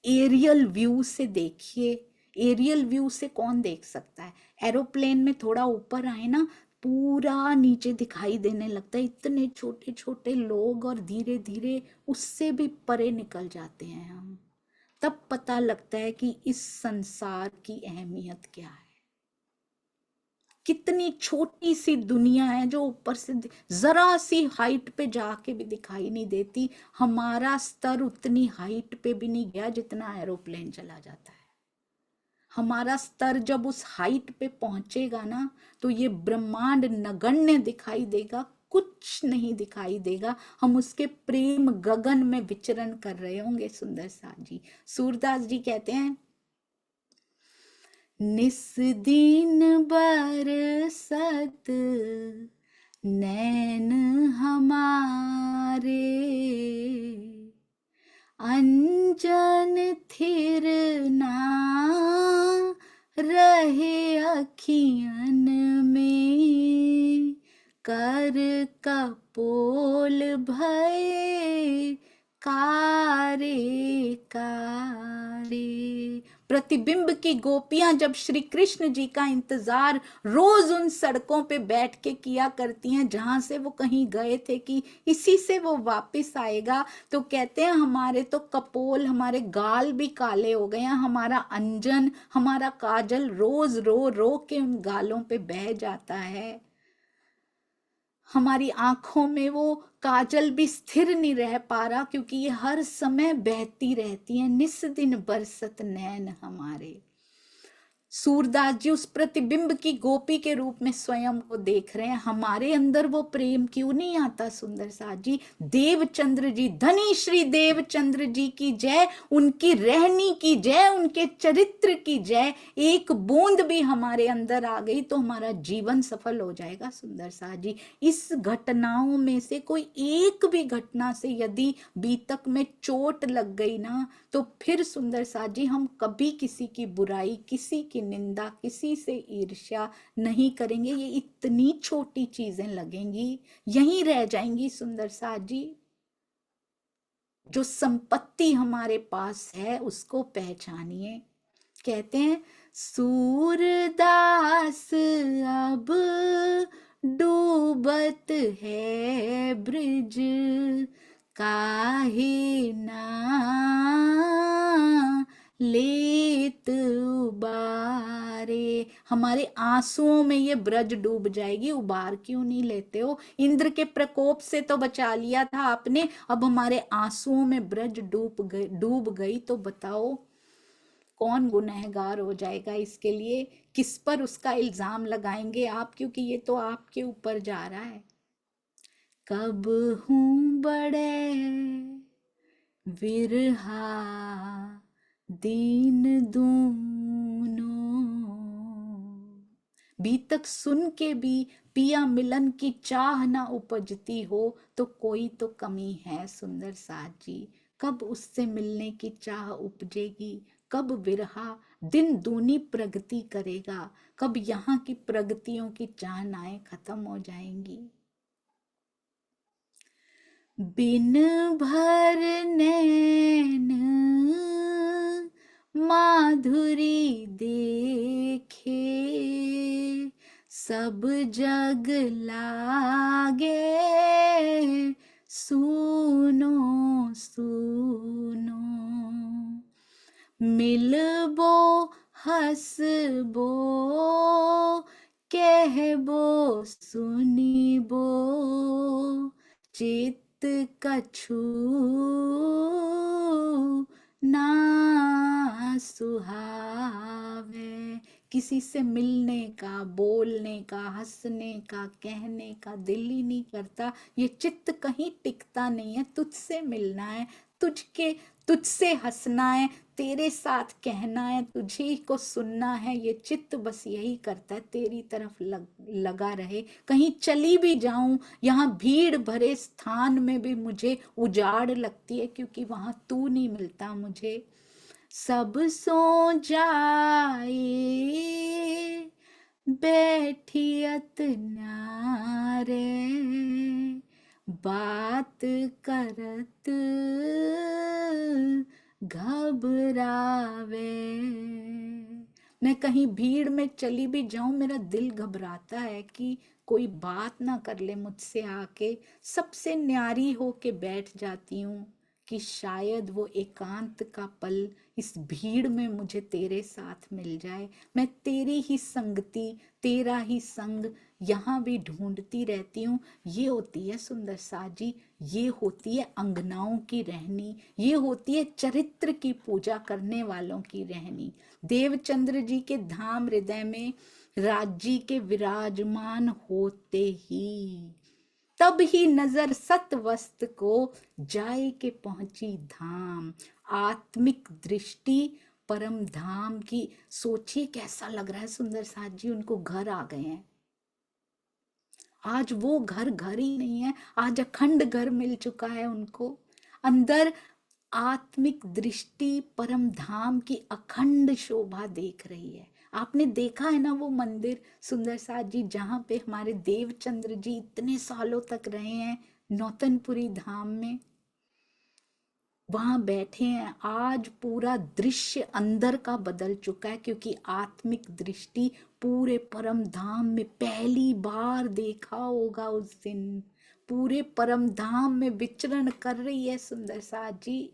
एरियल व्यू से देखिए। एरियल व्यू से कौन देख सकता है? एरोप्लेन में थोड़ा ऊपर आए ना, पूरा नीचे दिखाई देने लगता है, इतने छोटे छोटे लोग, और धीरे धीरे उससे भी परे निकल जाते हैं हम। तब पता लगता है कि इस संसार की अहमियत क्या है। कितनी छोटी सी दुनिया है जो ऊपर से जरा सी हाइट पे जाके भी दिखाई नहीं देती। हमारा स्तर उतनी हाइट पे भी नहीं गया जितना एरोप्लेन चला जाता है। हमारा स्तर जब उस हाइट पे पहुंचेगा ना, तो ये ब्रह्मांड नगण्य दिखाई देगा, कुछ नहीं दिखाई देगा। हम उसके प्रेम गगन में विचरण कर रहे होंगे। सुंदर साथ जी, सूरदास जी कहते हैं, निस दिन बरसत नैन हमारे, अंजन थिर ना रहे अखियन में, कर कपोल भय कारे कारे। प्रतिबिंब की गोपियां जब श्री कृष्ण जी का इंतजार रोज उन सड़कों पे बैठ के किया करती हैं जहां से वो कहीं गए थे कि इसी से वो वापस आएगा, तो कहते हैं हमारे तो कपोल, हमारे गाल भी काले हो गए हैं, हमारा अंजन, हमारा काजल रोज रो रो के उन गालों पे बह जाता है। हमारी आंखों में वो काजल भी स्थिर नहीं रह पा रहा, क्योंकि ये हर समय बहती रहती है। निस दिन बरसत नैन हमारे। सूरदास जी उस प्रतिबिंब की गोपी के रूप में स्वयं को देख रहे हैं। हमारे अंदर वो प्रेम क्यों नहीं आता? सुंदर साथ जी, देवचंद्र जी, धनी श्री देवचंद्र जी की जय, उनकी रहनी की जय, उनके चरित्र की जय। एक बूंद भी हमारे अंदर आ गई तो हमारा जीवन सफल हो जाएगा। सुंदर साथ जी, इस घटनाओं में से कोई एक भी घटना से यदि बीतक में चोट लग गई ना, तो फिर सुंदर साथ जी हम कभी किसी की बुराई, किसी की की निंदा, किसी से ईर्ष्या नहीं करेंगे। ये इतनी छोटी चीजें लगेंगी, यहीं रह जाएंगी सुंदर साथ जी। जो संपत्ति हमारे पास है उसको पहचानिए। कहते हैं सूरदास अब डूबत है ब्रिज, काहे ना लेत उबारे। हमारे आंसुओं में ये ब्रज डूब जाएगी, उबार क्यों नहीं लेते हो? इंद्र के प्रकोप से तो बचा लिया था आपने, अब हमारे आंसुओं में ब्रज डूब गई तो बताओ कौन गुनहगार हो जाएगा इसके लिए? किस पर उसका इल्जाम लगाएंगे आप? क्योंकि ये तो आपके ऊपर जा रहा है। कब हूं बड़े विरहा दीन दूनो, भी तक सुन के भी पिया मिलन की चाह ना उपजती हो तो कोई तो कमी है सुंदर साथ जी। कब उससे मिलने की चाह उपजेगी? कब विरहा दिन दूनी प्रगति करेगा? कब यहाँ की प्रगतियों की चाहनाएं खत्म हो जाएंगी? बिन भर नैन माधुरी देखे, सब जग लागे सुनो सुनो। मिलबो हसबो कहबो सुनिबो, चित्त कछु ना सुहावे। किसी से मिलने का, बोलने का, हंसने का, कहने का दिल ही नहीं करता। ये चित्त कहीं टिकता नहीं है। तुझसे मिलना है, तुझसे हंसना है, तेरे साथ कहना है, तुझे को सुनना है। ये चित्त बस यही करता है, तेरी तरफ लगा रहे। कहीं चली भी जाऊं, यहाँ भीड़ भरे स्थान में भी मुझे उजाड़ लगती है, क्योंकि वहां तू नहीं मिलता मुझे। सब सो जाए बैठियत नारे, बात करत घबरावे। मैं कहीं भीड़ में चली भी जाऊं, मेरा दिल घबराता है कि कोई बात ना कर ले मुझसे आके। सबसे न्यारी होके बैठ जाती हूँ कि शायद वो एकांत का पल इस भीड़ में मुझे तेरे साथ मिल जाए। मैं तेरी ही संगति, तेरा ही संग यहाँ भी ढूंढती रहती हूँ। ये होती है सुंदर साजी, ये होती है अंगनाओं की रहनी, ये होती है चरित्र की पूजा करने वालों की रहनी। देवचंद्र जी के धाम हृदय में राज्य के विराजमान होते ही तब ही नजर सतवस्त को जाए के पहुंची धाम। आत्मिक दृष्टि परम धाम की। सोचिए कैसा लग रहा है सुंदर साथ जी, उनको घर आ गए हैं। आज वो घर घर ही नहीं है, आज अखंड घर मिल चुका है उनको। अंदर आत्मिक दृष्टि परम धाम की अखंड शोभा देख रही है। आपने देखा है ना वो मंदिर सुंदर साथ जी, जहां पे हमारे देवचंद्र जी इतने सालों तक रहे हैं, नौतनपुरी धाम में वहां बैठे हैं। आज पूरा दृश्य अंदर का बदल चुका है, क्योंकि आत्मिक दृष्टि पूरे परम धाम में पहली बार देखा होगा उस दिन। पूरे परम धाम में विचरण कर रही है सुंदर साथ जी।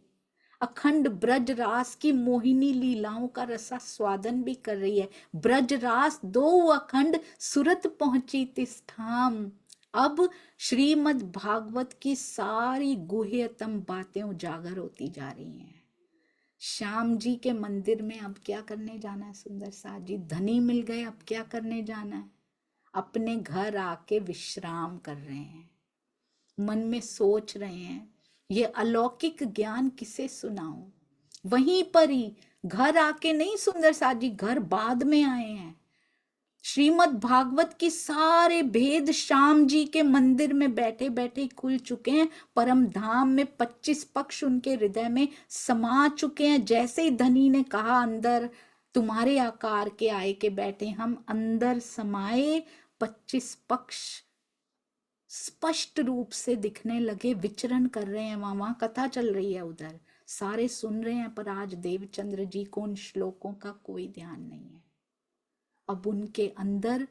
अखंड ब्रज रास की मोहिनी लीलाओं का रसा स्वादन भी कर रही है। ब्रज रास दो अखंड सुरत पहुंची तिस ठाम। अब श्रीमद् भागवत की सारी गुह्यतम बातें उजागर होती जा रही हैं। श्याम जी के मंदिर में अब क्या करने जाना है सुंदर साथ जी? धनी मिल गए, अब क्या करने जाना है? अपने घर आके विश्राम कर रहे हैं, मन में सोच रहे हैं ये अलौकिक ज्ञान किसे सुनाऊं। वहीं पर ही घर आके नहीं सुंदर साथ जी, घर बाद में आए हैं। श्रीमद् भागवत की सारे भेद श्याम जी के मंदिर में बैठे बैठे खुल चुके हैं। परम धाम में 25 पक्ष उनके हृदय में समा चुके हैं। जैसे ही धनी ने कहा अंदर तुम्हारे आकार के आए के बैठे हम अंदर समाये 25 पक्ष स्पष्ट रूप से दिखने लगे, विचरण कर रहे हैं। वहां कथा चल रही है, उधर सारे सुन रहे हैं, पर आज देवचंद्र जी को उन श्लोकों का कोई ध्यान नहीं है। अब उनके अंदर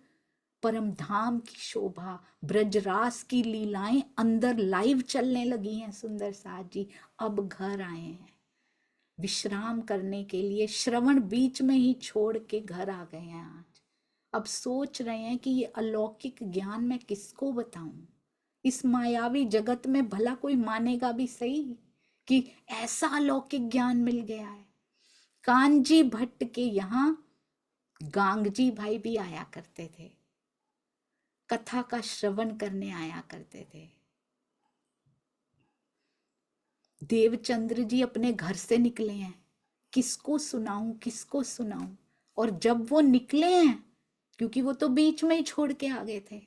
परम धाम की शोभा, ब्रजरास की लीलाएं अंदर लाइव चलने लगी हैं। सुंदर साथ जी अब घर आए हैं विश्राम करने के लिए, श्रवण बीच में ही छोड़ के घर आ गए हैं आज। अब सोच रहे हैं कि ये अलौकिक ज्ञान मैं किसको बताऊं। इस मायावी जगत में भला कोई मानेगा भी सही कि ऐसा अलौकिक ज्ञान मिल गया है। कांजी भट्ट के यहाँ गांगजी भाई भी आया करते थे, कथा का श्रवण करने आया करते थे। देवचंद्र जी अपने घर से निकले हैं, किसको सुनाऊं किसको सुनाऊं। और जब वो निकले हैं, क्योंकि वो तो बीच में ही छोड़ के आ गए थे,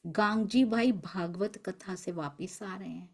गांगजी भाई भागवत कथा से वापिस आ रहे हैं।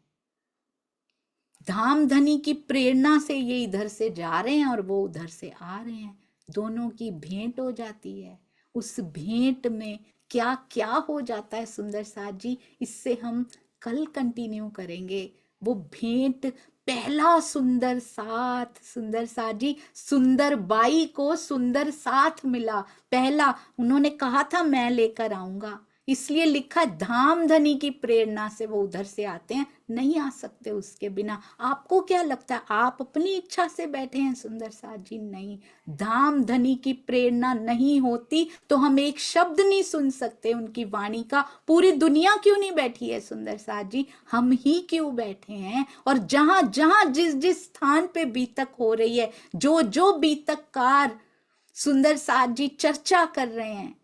धामधनी की प्रेरणा से ये इधर से जा रहे हैं और वो उधर से आ रहे हैं। दोनों की भेंट हो जाती है। उस भेंट में क्या क्या हो जाता है सुंदर साथ जी, इससे हम कल कंटिन्यू करेंगे। वो भेंट, पहला सुंदर साथ जी, सुंदर बाई को सुंदर साथ मिला। पहला उन्होंने कहा था मैं लेकर आऊंगा, इसलिए लिखा धामधनी की प्रेरणा से वो उधर से आते हैं, नहीं आ सकते उसके बिना। आपको क्या लगता है आप अपनी इच्छा से बैठे हैं सुंदर साथ जी? नहीं, धामधनी की प्रेरणा नहीं होती तो हम एक शब्द नहीं सुन सकते उनकी वाणी का। पूरी दुनिया क्यों नहीं बैठी है सुंदर साथ जी? हम ही क्यों बैठे हैं। और जहां जहां जिस जिस स्थान पे बीतक हो रही है, जो जो बीतककार सुंदर साथ जी चर्चा कर रहे हैं,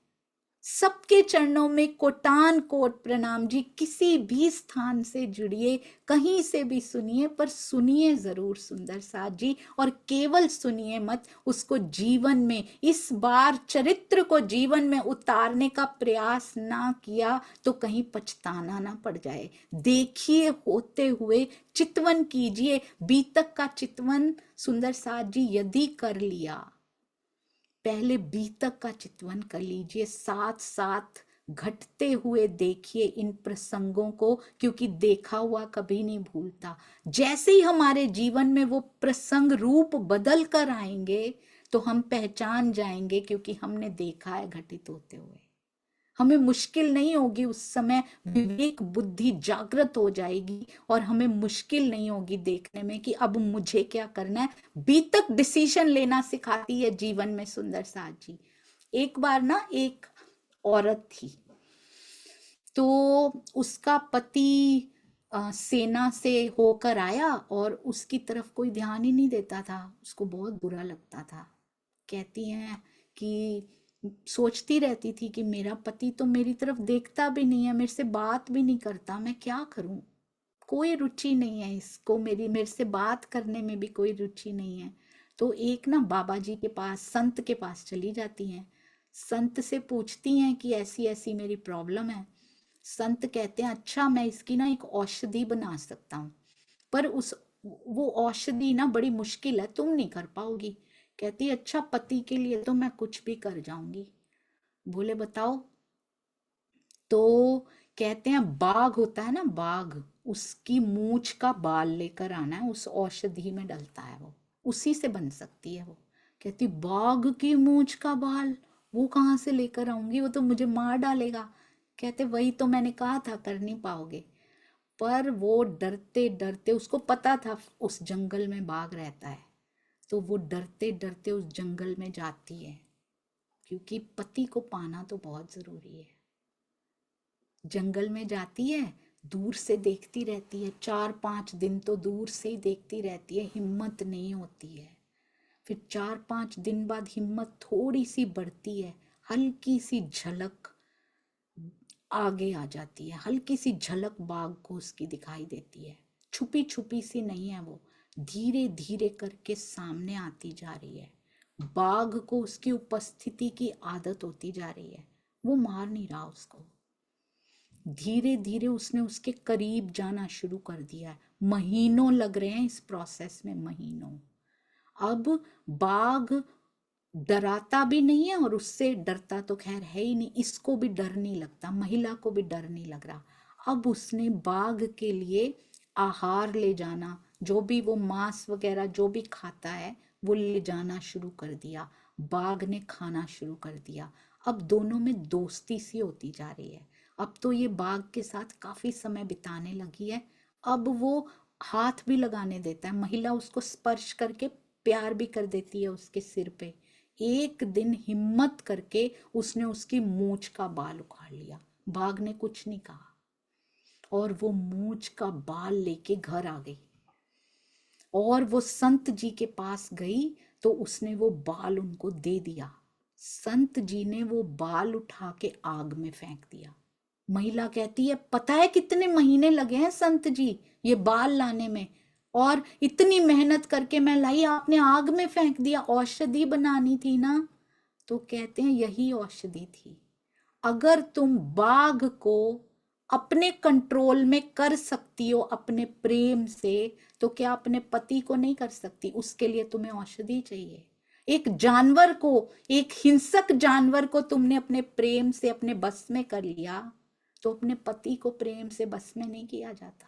सबके चरणों में कोटान कोट प्रणाम जी। किसी भी स्थान से जुड़िए, कहीं से भी सुनिए, पर सुनिए जरूर सुंदर साथ जी। और केवल सुनिए मत, उसको जीवन में, इस बार चरित्र को जीवन में उतारने का प्रयास ना किया तो कहीं पछताना ना पड़ जाए। देखिए होते हुए चितवन कीजिए। बीतक का चितवन सुंदर साथ जी यदि कर लिया, पहले बीतक का चितवन कर लीजिए, साथ साथ घटते हुए देखिए इन प्रसंगों को, क्योंकि देखा हुआ कभी नहीं भूलता। जैसे ही हमारे जीवन में वो प्रसंग रूप बदल कर आएंगे तो हम पहचान जाएंगे, क्योंकि हमने देखा है घटित होते हुए। हमें मुश्किल नहीं होगी उस समय, विवेक बुद्धि जागृत हो जाएगी और हमें मुश्किल नहीं होगी देखने में कि अब मुझे क्या करना है। बीतक डिसीजन लेना सिखाती है जीवन में सुंदर साथ जी। एक बार ना एक औरत थी, तो उसका पति सेना से होकर आया और उसकी तरफ कोई ध्यान ही नहीं देता था, उसको बहुत बुरा लगता था। कहती हैं कि सोचती रहती थी कि मेरा पति तो मेरी तरफ देखता भी नहीं है, मेरे से बात भी नहीं करता, मैं क्या करूं। कोई रुचि नहीं है इसको, मेरे से बात करने में भी कोई रुचि नहीं है। तो एक ना बाबा जी के पास, संत के पास चली जाती हैं। संत से पूछती हैं कि ऐसी ऐसी मेरी प्रॉब्लम है। संत कहते हैं अच्छा मैं इसकी ना एक औषधि बना सकता हूँ, पर वो औषधि ना बड़ी मुश्किल है, तुम नहीं कर पाओगी। कहती अच्छा पति के लिए तो मैं कुछ भी कर जाऊंगी। बोले बताओ। तो कहते हैं बाघ होता है ना, बाघ, उसकी मूंछ का बाल लेकर आना है, उस औषधि में डलता है, वो उसी से बन सकती है वो। कहती बाघ की मूंछ का बाल वो कहाँ से लेकर आऊंगी, वो तो मुझे मार डालेगा। कहते वही तो मैंने कहा था, कर नहीं पाओगे। पर वो डरते डरते, उसको पता था उस जंगल में बाघ रहता है, तो वो डरते डरते उस जंगल में जाती है, क्योंकि पति को पाना तो बहुत जरूरी है। जंगल में जाती है, दूर से देखती रहती है, 4-5 दिन तो दूर से ही देखती रहती है, हिम्मत नहीं होती है। फिर 4-5 दिन बाद हिम्मत थोड़ी सी बढ़ती है, हल्की सी झलक आगे आ जाती है, हल्की सी झलक बाघ को उसकी दिखाई देती है। छुपी छुपी सी नहीं है वो, धीरे धीरे करके सामने आती जा रही है। बाघ को उसकी उपस्थिति की आदत होती जा रही है, वो मार नहीं रहा उसको। धीरे धीरे उसने उसके करीब जाना शुरू कर दिया है। महीनों लग रहे हैं इस प्रोसेस में, महीनों। अब बाघ डराता भी नहीं है और उससे डरता तो खैर है ही नहीं, इसको भी डर नहीं लगता, महिला को भी डर नहीं लग रहा। अब उसने बाघ के लिए आहार ले जाना, जो भी वो मांस वगैरह जो भी खाता है वो ले जाना शुरू कर दिया, बाघ ने खाना शुरू कर दिया। अब दोनों में दोस्ती सी होती जा रही है। अब तो ये बाघ के साथ काफी समय बिताने लगी है। अब वो हाथ भी लगाने देता है, महिला उसको स्पर्श करके प्यार भी कर देती है उसके सिर पे। एक दिन हिम्मत करके उसने उसकी मूंछ का बाल उखाड़ लिया, बाघ ने कुछ नहीं कहा, और वो मूंछ का बाल लेके घर आ गई और वो संत जी के पास गई तो उसने वो बाल उनको दे दिया। संत जी ने वो बाल उठा के आग में फेंक दिया। महिला कहती है, पता है कितने महीने लगे हैं संत जी ये बाल लाने में, और इतनी मेहनत करके मैं लाई, आपने आग में फेंक दिया, औषधि बनानी थी ना। तो कहते हैं यही औषधि थी। अगर तुम बाघ को अपने कंट्रोल में कर सकती हो अपने प्रेम से, तो क्या अपने पति को नहीं कर सकती? उसके लिए तुम्हें औषधि चाहिए। एक जानवर को, एक हिंसक जानवर को तुमने अपने प्रेम से अपने बस में कर लिया, तो अपने पति को प्रेम से बस में नहीं किया जाता।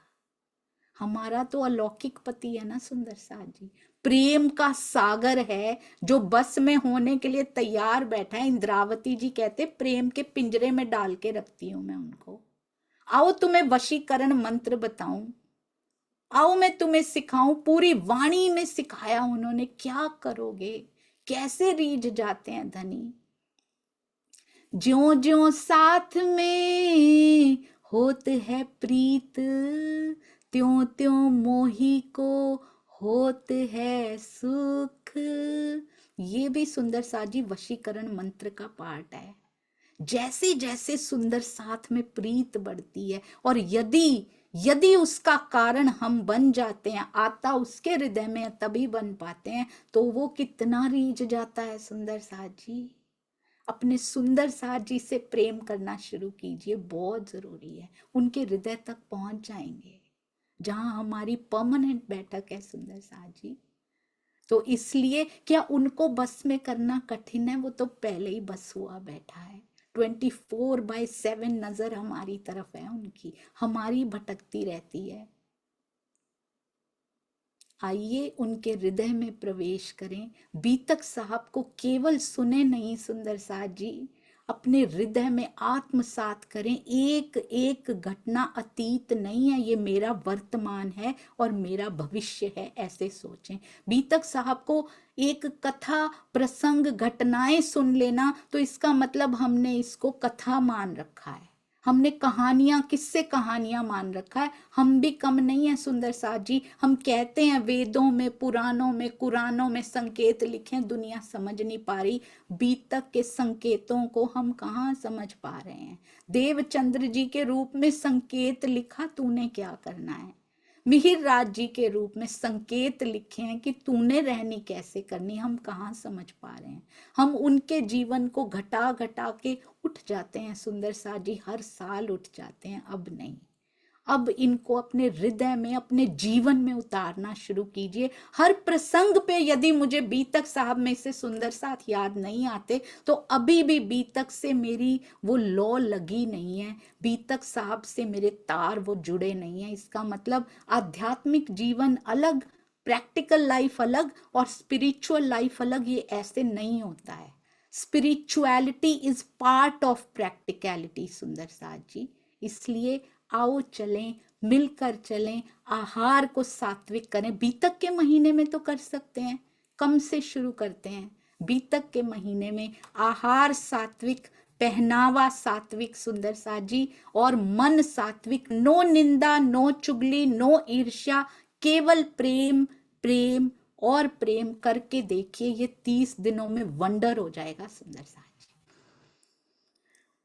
हमारा तो अलौकिक पति है ना सुंदर साथ जी, प्रेम का सागर है जो बस में होने के लिए तैयार बैठा है। इंद्रावती जी कहते प्रेम के पिंजरे में डाल के रखती हूं मैं उनको। आओ तुम्हें वशीकरण मंत्र बताऊं, आओ मैं तुम्हें सिखाऊं, पूरी वाणी में सिखाया उन्होंने, क्या करोगे, कैसे रीझ जाते हैं धनी। ज्यों ज्यों साथ में होत है प्रीत, त्यों त्यों मोही को होत है सुख। ये भी सुंदर साजी वशीकरण मंत्र का पार्ट है। जैसे जैसे सुंदर साथ में प्रीत बढ़ती है, और यदि यदि उसका कारण हम बन जाते हैं, आता उसके हृदय में तभी बन पाते हैं, तो वो कितना रीझ जाता है सुंदर साथ जी। अपने सुंदर साथ जी से प्रेम करना शुरू कीजिए, बहुत जरूरी है। उनके हृदय तक पहुंच जाएंगे जहां हमारी परमानेंट बैठक है सुंदर साथ जी। तो इसलिए क्या उनको बस में करना कठिन है? वो तो पहले ही बस हुआ बैठा है। 24/7 नजर हमारी तरफ है उनकी, हमारी भटकती रहती है। आइए उनके हृदय में प्रवेश करें। बीतक साहब को केवल सुने नहीं सुंदर साथ जी, अपने हृदय में आत्मसात करें। एक एक घटना अतीत नहीं है, ये मेरा वर्तमान है और मेरा भविष्य है, ऐसे सोचें। बीतक साहब को एक कथा प्रसंग घटनाएं सुन लेना, तो इसका मतलब हमने इसको कथा मान रखा है, हमने कहानियां, किससे कहानियां मान रखा है। हम भी कम नहीं है सुंदर साथ जी। हम कहते हैं वेदों में, पुराणों में, कुरानों में संकेत लिखे, दुनिया समझ नहीं पा रही। बीतक के संकेतों को हम कहाँ समझ पा रहे हैं। देवचंद्र जी के रूप में संकेत लिखा, तूने क्या करना है। मिहिर राज जी के रूप में संकेत लिखे हैं कि तूने रहनी कैसे करनी, हम कहाँ समझ पा रहे हैं। हम उनके जीवन को घटा घटा के उठ जाते हैं सुंदर साथ जी, हर साल उठ जाते हैं। अब नहीं, अब इनको अपने हृदय में, अपने जीवन में उतारना शुरू कीजिए। हर प्रसंग पे यदि मुझे बीतक साहब में से सुंदर साथ याद नहीं आते, तो अभी भी बीतक से मेरी वो लौ लगी नहीं है, बीतक साहब से मेरे तार वो जुड़े नहीं है। इसका मतलब आध्यात्मिक जीवन अलग, प्रैक्टिकल लाइफ अलग और स्पिरिचुअल लाइफ अलग, ये ऐसे नहीं होता है। Spirituality is part of practicality सुंदर साथ जी। इसलिए आओ चलें, मिलकर चलें, आहार को सात्विक करें। बीतक के महीने में तो कर सकते हैं, कम से शुरू करते हैं। बीतक के महीने में आहार सात्विक, पहनावा सात्विक सुंदर साथ जी, और मन सात्विक। नो निंदा, नो चुगली, नो ईर्ष्या, केवल प्रेम, प्रेम और प्रेम करके देखिए, ये 30 दिनों में वंडर हो जाएगा सुंदर साथ जी।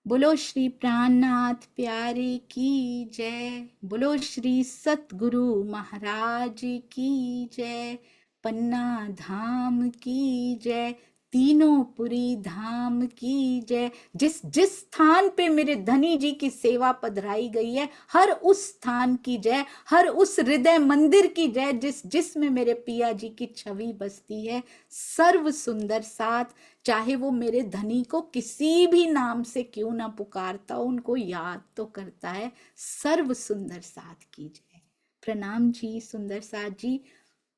बोलो श्री प्राणनाथ प्यारे की जय, बोलो श्री सतगुरु महाराज की जय, पन्ना धाम की जय, तीनों पुरी धाम की जय। जिस जिस स्थान पे मेरे धनी जी की सेवा पधराई गई है, हर उस स्थान की जय, हर उस हृदय मंदिर की जय जिस जिसमें मेरे पिया जी की छवि बसती है। सर्व सुंदर साथ, चाहे वो मेरे धनी को किसी भी नाम से क्यों ना पुकारता हो, उनको याद तो करता है। सर्व सुंदर साथ की जय। प्रणाम जी सुंदर साथ जी।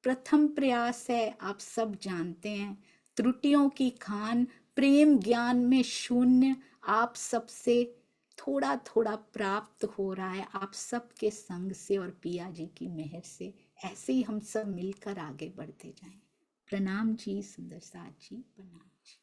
प्रथम प्रयास है, आप सब जानते हैं, त्रुटियों की खान, प्रेम ज्ञान में शून्य, आप सबसे थोड़ा थोड़ा प्राप्त हो रहा है, आप सबके संग से और पिया जी की मेहर से। ऐसे ही हम सब मिलकर आगे बढ़ते जाएं। प्रणाम जी सुंदर साथ जी, प्रणाम जी।